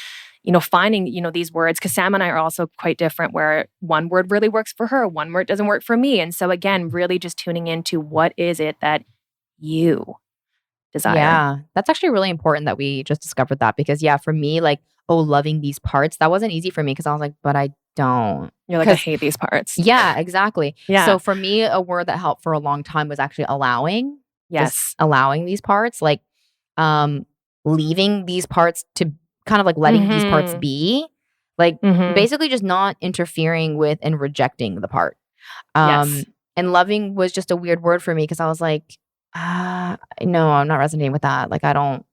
finding, these words, because Sam and I are also quite different, where one word really works for her, one word doesn't work for me. And so, again, really just tuning into what is it that you desire. Yeah, that's actually really important that we just discovered that because yeah, for me, like, oh, loving these parts, that wasn't easy for me because I was like, but I don't. You're like, I Because hate these parts. yeah, exactly. Yeah. So for me, a word that helped for a long time was actually allowing, just Yes. allowing these parts, like um leaving these parts to kind of like letting these parts Mm-hmm. be, like Mm-hmm. basically just not interfering with and rejecting the part. Yes. And loving was just a weird word for me because I was like, no, I'm not resonating with that. Like I don't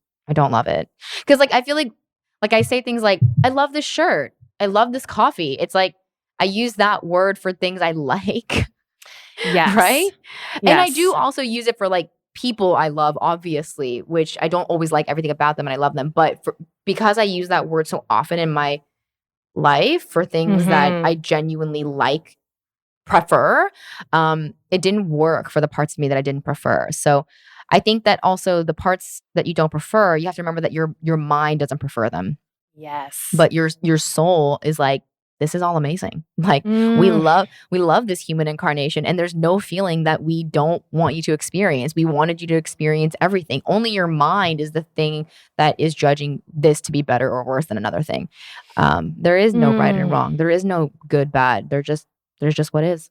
love it. Cause like I feel like I say things like, I love this shirt. I love this coffee. It's like I use that word for things I like, right? Yes. And I do Yes. also use it for like people I love, obviously, which I don't always like everything about them and I love them. But because I use that word so often in my life for things that Mm-hmm. I genuinely like, prefer, it didn't work for the parts of me that I didn't prefer. So I think that also the parts that you don't prefer, you have to remember that your mind doesn't prefer them, Yes. but your soul is like, this is all amazing. Like Mm, we love this human incarnation, and there's no feeling that we don't want you to experience. We wanted you to experience everything. Only your mind is the thing that is judging this to be better or worse than another thing. There is no right and mm. wrong. There is no good bad. There's just what is.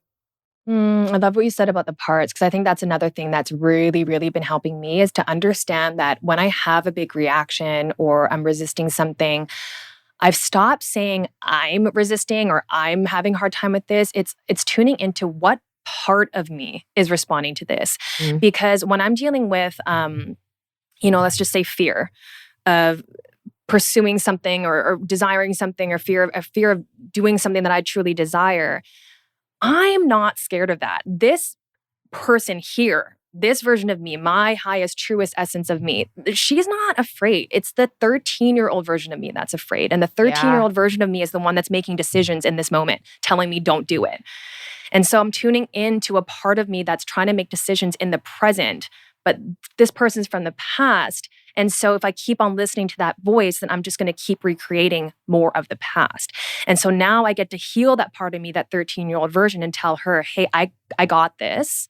I love what you said about the parts, because I think that's another thing that's really, really been helping me is to understand that when I have a big reaction or I'm resisting something, I've stopped saying I'm resisting or I'm having a hard time with this. It's tuning into what part of me is responding to this. Mm. Because when I'm dealing with let's just say fear of pursuing something or desiring something, or fear of doing something that I truly desire, I'm not scared of that. This person here, this version of me, my highest, truest essence of me, she's not afraid. It's the 13-year-old version of me that's afraid. And the 13-year-old Yeah. old version of me is the one that's making decisions in this moment, telling me don't do it. And so I'm tuning into a part of me that's trying to make decisions in the present, but this person's from the past. And so if I keep on listening to that voice, then I'm just going to keep recreating more of the past. And so now I get to heal that part of me, that 13-year-old version, and tell her, hey, I got this.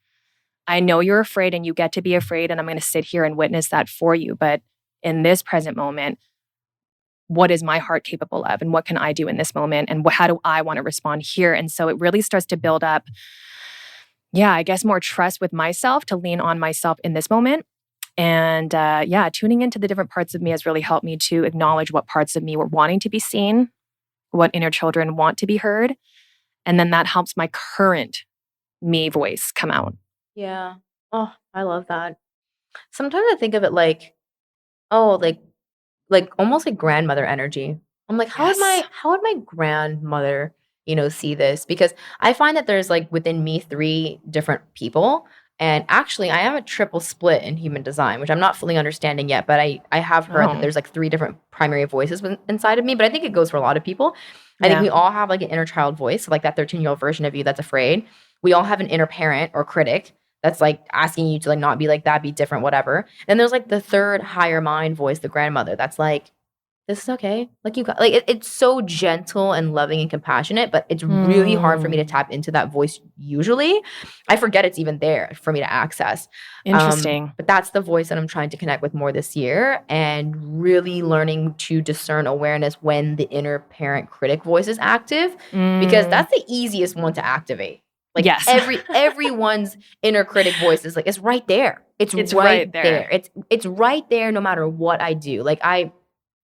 I know you're afraid and you get to be afraid, and I'm going to sit here and witness that for you. But in this present moment, what is my heart capable of? And what can I do in this moment? And how do I want to respond here? And so it really starts to build up, yeah, I guess more trust with myself, to lean on myself in this moment. And yeah, tuning into the different parts of me has really helped me to acknowledge what parts of me were wanting to be seen, what inner children want to be heard. And then that helps my current me voice come out. Yeah. Oh, I love that. Sometimes I think of it like, oh, like almost like grandmother energy. I'm like, Yes. how would my grandmother, see this? Because I find that there's like within me three different people. And actually I am a triple split in human design, which I'm not fully understanding yet, but I have heard that Oh, there's like three different primary voices inside of me. But I think it goes for a lot of people. I think yeah. we all have like an inner child voice, so like that 13-year-old version of you that's afraid. We all have an inner parent or critic that's like asking you to like not be like that, be different, whatever. Then there's like the third higher mind voice, the grandmother, that's like, this is okay. Like you got like it's so gentle and loving and compassionate, but it's really hard for me to tap into that voice usually. I forget it's even there for me to access. Interesting. But that's the voice that I'm trying to connect with more this year, and really learning to discern awareness when the inner parent critic voice is active, because that's the easiest one to activate. Like yes. everyone's inner critic voice is like, it's right there. It's right there. It's right there no matter what I do. Like I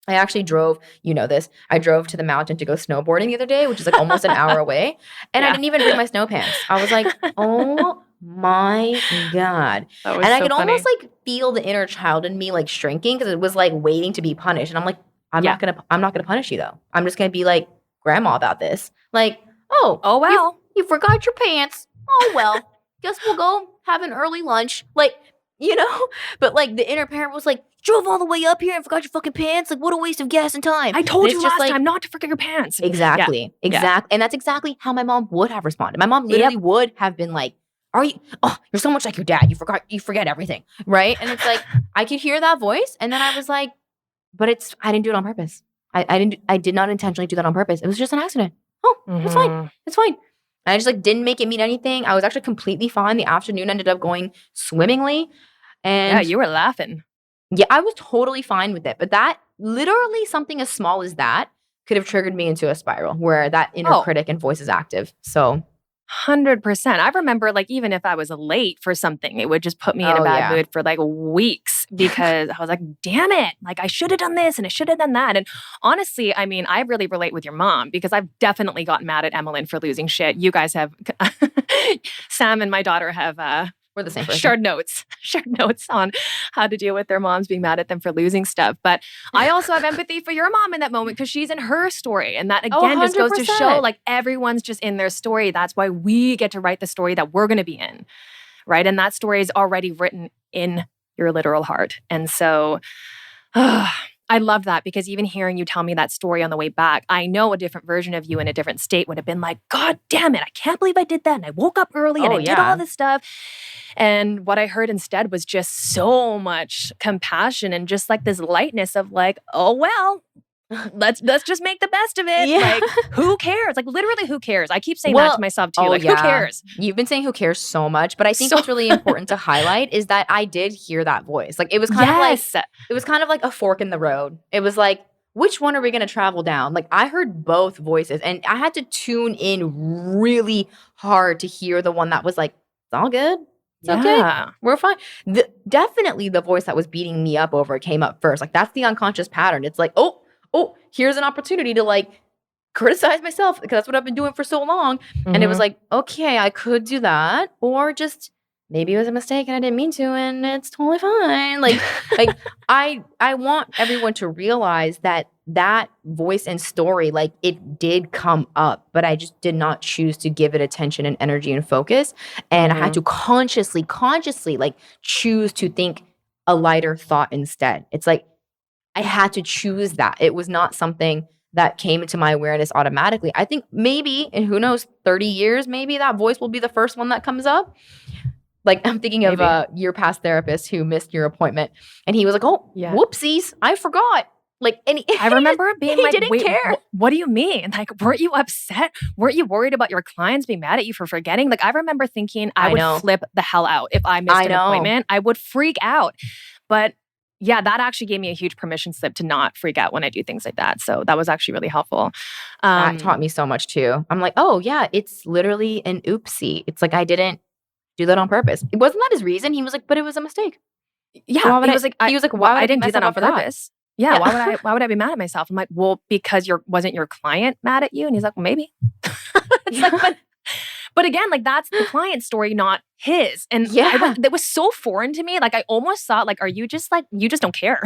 actually drove, you know this, I drove to the mountain to go snowboarding the other day, which is like almost an hour away. And I didn't even bring my snow pants. I was like, oh my God. And I could almost like feel the inner child in me like shrinking, because it was like waiting to be punished. And I'm like, I'm not gonna punish you though. I'm just gonna be like grandma about this. Like, oh well. You forgot your pants. Oh, well, guess we'll go have an early lunch. Like, you know, but like the inner parent was like, drove all the way up here and forgot your fucking pants. Like, what a waste of gas and time. I told you last time not to forget your pants. Exactly. And that's exactly how my mom would have responded. My mom literally would have been like, you're so much like your dad. You forget everything. Right. And it's like, I could hear that voice. And then I was like, but I didn't do it on purpose. I did not intentionally do that on purpose. It was just an accident. Oh, it's fine. It's fine. And I just like didn't make it mean anything. I was actually completely fine. The afternoon ended up going swimmingly. And yeah, you were laughing. Yeah, I was totally fine with it. But that literally something as small as that could have triggered me into a spiral where that inner critic and voice is active. So 100%. I remember like even if I was late for something, it would just put me in a bad mood for like weeks, because I was like, damn it. Like I should have done this and I should have done that. And honestly, I mean, I really relate with your mom, because I've definitely gotten mad at Emmeline for losing shit. You guys have, Sam and my daughter have, we're the same person. Shared notes on how to deal with their moms being mad at them for losing stuff. But I also have empathy for your mom in that moment, because she's in her story. And that again just goes to show like everyone's just in their story. That's why we get to write the story that we're going to be in, right? And that story is already written in your literal heart. And so I love that, because even hearing you tell me that story on the way back, I know a different version of you in a different state would have been like, God damn it, I can't believe I did that. And I woke up early and I did all this stuff. And what I heard instead was just so much compassion and just like this lightness of like, oh, well, let's just make the best of it. Yeah. Like, who cares? Like, literally, who cares? I keep saying that to myself too. Who cares? You've been saying who cares so much, but I think what's really important to highlight is that I did hear that voice. Like, it was kind of like a fork in the road. It was like, which one are we going to travel down? Like, I heard both voices, and I had to tune in really hard to hear the one that was like, it's all good. It's okay. We're fine. Definitely the voice that was beating me up over it came up first. Like, that's the unconscious pattern. It's like, oh, here's an opportunity to like criticize myself, because that's what I've been doing for so long. And it was like, okay, I could do that, or just maybe it was a mistake and I didn't mean to, and it's totally fine. Like I want everyone to realize that voice and story, like it did come up, but I just did not choose to give it attention and energy and focus. And I had to consciously like choose to think a lighter thought instead. It's like, I had to choose that. It was not something that came into my awareness automatically. I think maybe, and who knows, 30 years, maybe that voice will be the first one that comes up. Like, I'm thinking of your past therapist who missed your appointment, and he was like, whoopsies, I forgot. Like, and I remember being like, didn't care. What do you mean? Like, weren't you upset? Weren't you worried about your clients being mad at you for forgetting? Like, I remember thinking I would flip the hell out if I missed an appointment. I would freak out. But yeah, that actually gave me a huge permission slip to not freak out when I do things like that. So that was actually really helpful. That taught me so much too. I'm like, oh yeah, it's literally an oopsie. It's like, I didn't do that on purpose. It wasn't that his reason. He was like, but it was a mistake. Yeah. So he was like, why would I didn't do that on purpose? Yeah. Why would I be mad at myself? I'm like, well, because wasn't your client mad at you? And he's like, well, maybe. It's like, but again, like that's the client's story, not his. And that was so foreign to me. Like I almost thought, like, are you just like, you just don't care.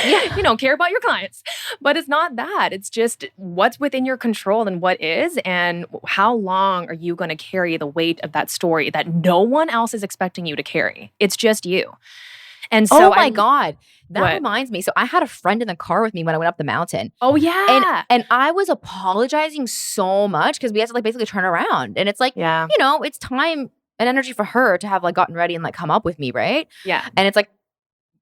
You don't care about your clients. But it's not that. It's just what's within your control and what is, and how long are you going to carry the weight of that story that no one else is expecting you to carry? It's just you. And so, oh my God, that reminds me. So I had a friend in the car with me when I went up the mountain. Oh yeah. And I was apologizing so much because we had to like basically turn around. And it's like, you know, it's time and energy for her to have like gotten ready and like come up with me, right? Yeah. And it's like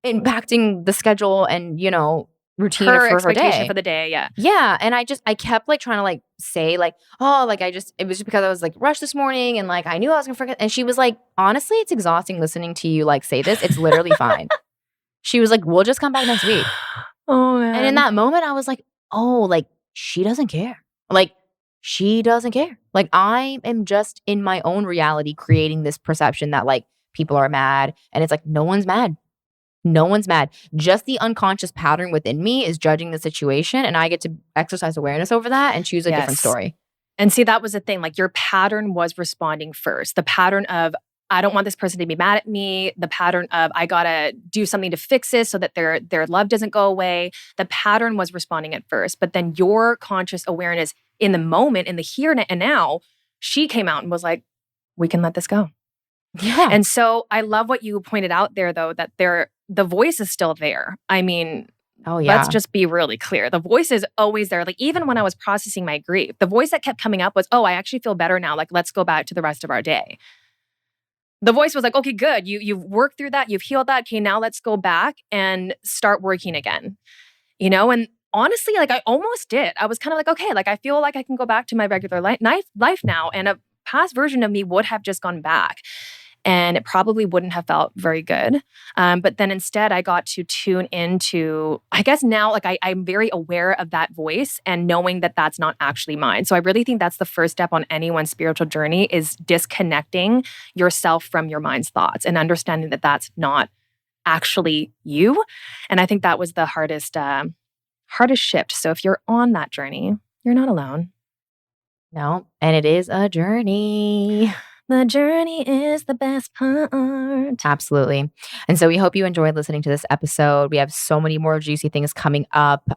impacting the schedule and, you know, routine her for her expectation day. for the day. Yeah. Yeah. And I kept like trying to like say like, oh, like it was just because I was like rushed this morning and like I knew I was gonna forget. And she was like, honestly, it's exhausting listening to you like say this. It's literally fine. She was like, we'll just come back next week. Oh, man. And in that moment, I was like, oh, like she doesn't care. Like she doesn't care. Like I am just in my own reality creating this perception that like people are mad. And it's like, no one's mad. No one's mad. Just the unconscious pattern within me is judging the situation. And I get to exercise awareness over that and choose a different story. And see, that was the thing. Like your pattern was responding first. The pattern of, I don't want this person to be mad at me. The pattern of, I gotta do something to fix this so that their love doesn't go away. The pattern was responding at first. But then your conscious awareness in the moment, in the here and now, she came out and was like, we can let this go. Yeah. And so I love what you pointed out there, though, that the voice is still there. I mean, oh yeah. Let's just be really clear. The voice is always there. Like even when I was processing my grief, the voice that kept coming up was, oh, I actually feel better now. Like, let's go back to the rest of our day. The voice was like, okay, good. You've worked through that. You've healed that. Okay, now let's go back and start working again. You know, and honestly, like I almost did. I was kind of like, okay, like I feel like I can go back to my regular life now. And a past version of me would have just gone back. And it probably wouldn't have felt very good. But then instead, I got to tune into, I guess now, like I'm very aware of that voice and knowing that that's not actually mine. So I really think that's the first step on anyone's spiritual journey is disconnecting yourself from your mind's thoughts and understanding that that's not actually you. And I think that was the hardest shift. So if you're on that journey, you're not alone. No, and it is a journey. The journey is the best part. Absolutely. And so we hope you enjoyed listening to this episode. We have so many more juicy things coming up.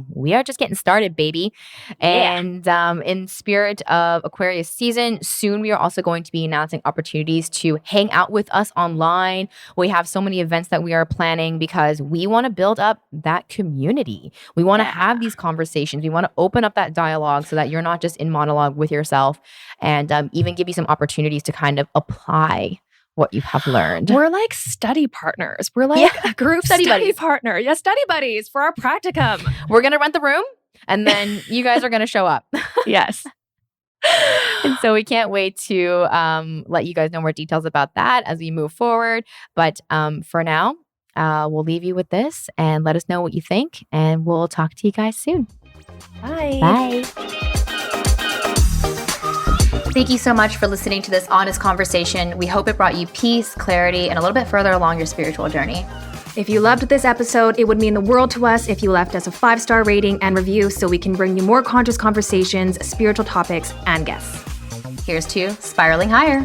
We are just getting started, baby. And in spirit of Aquarius season, soon we are also going to be announcing opportunities to hang out with us online. We have so many events that we are planning because we want to build up that community. We want to have these conversations. We want to open up that dialogue so that you're not just in monologue with yourself and even give you some opportunities to kind of apply what you have learned. We're like study partners. We're like a group study partner. Yeah, study buddies for our practicum. We're going to rent the room and then you guys are going to show up. Yes. And so we can't wait to let you guys know more details about that as we move forward. But for now, we'll leave you with this and let us know what you think. And we'll talk to you guys soon. Bye. Bye. Thank you so much for listening to this honest conversation. We hope it brought you peace, clarity, and a little bit further along your spiritual journey. If you loved this episode, it would mean the world to us if you left us a 5-star rating and review so we can bring you more conscious conversations, spiritual topics, and guests. Here's to spiraling higher.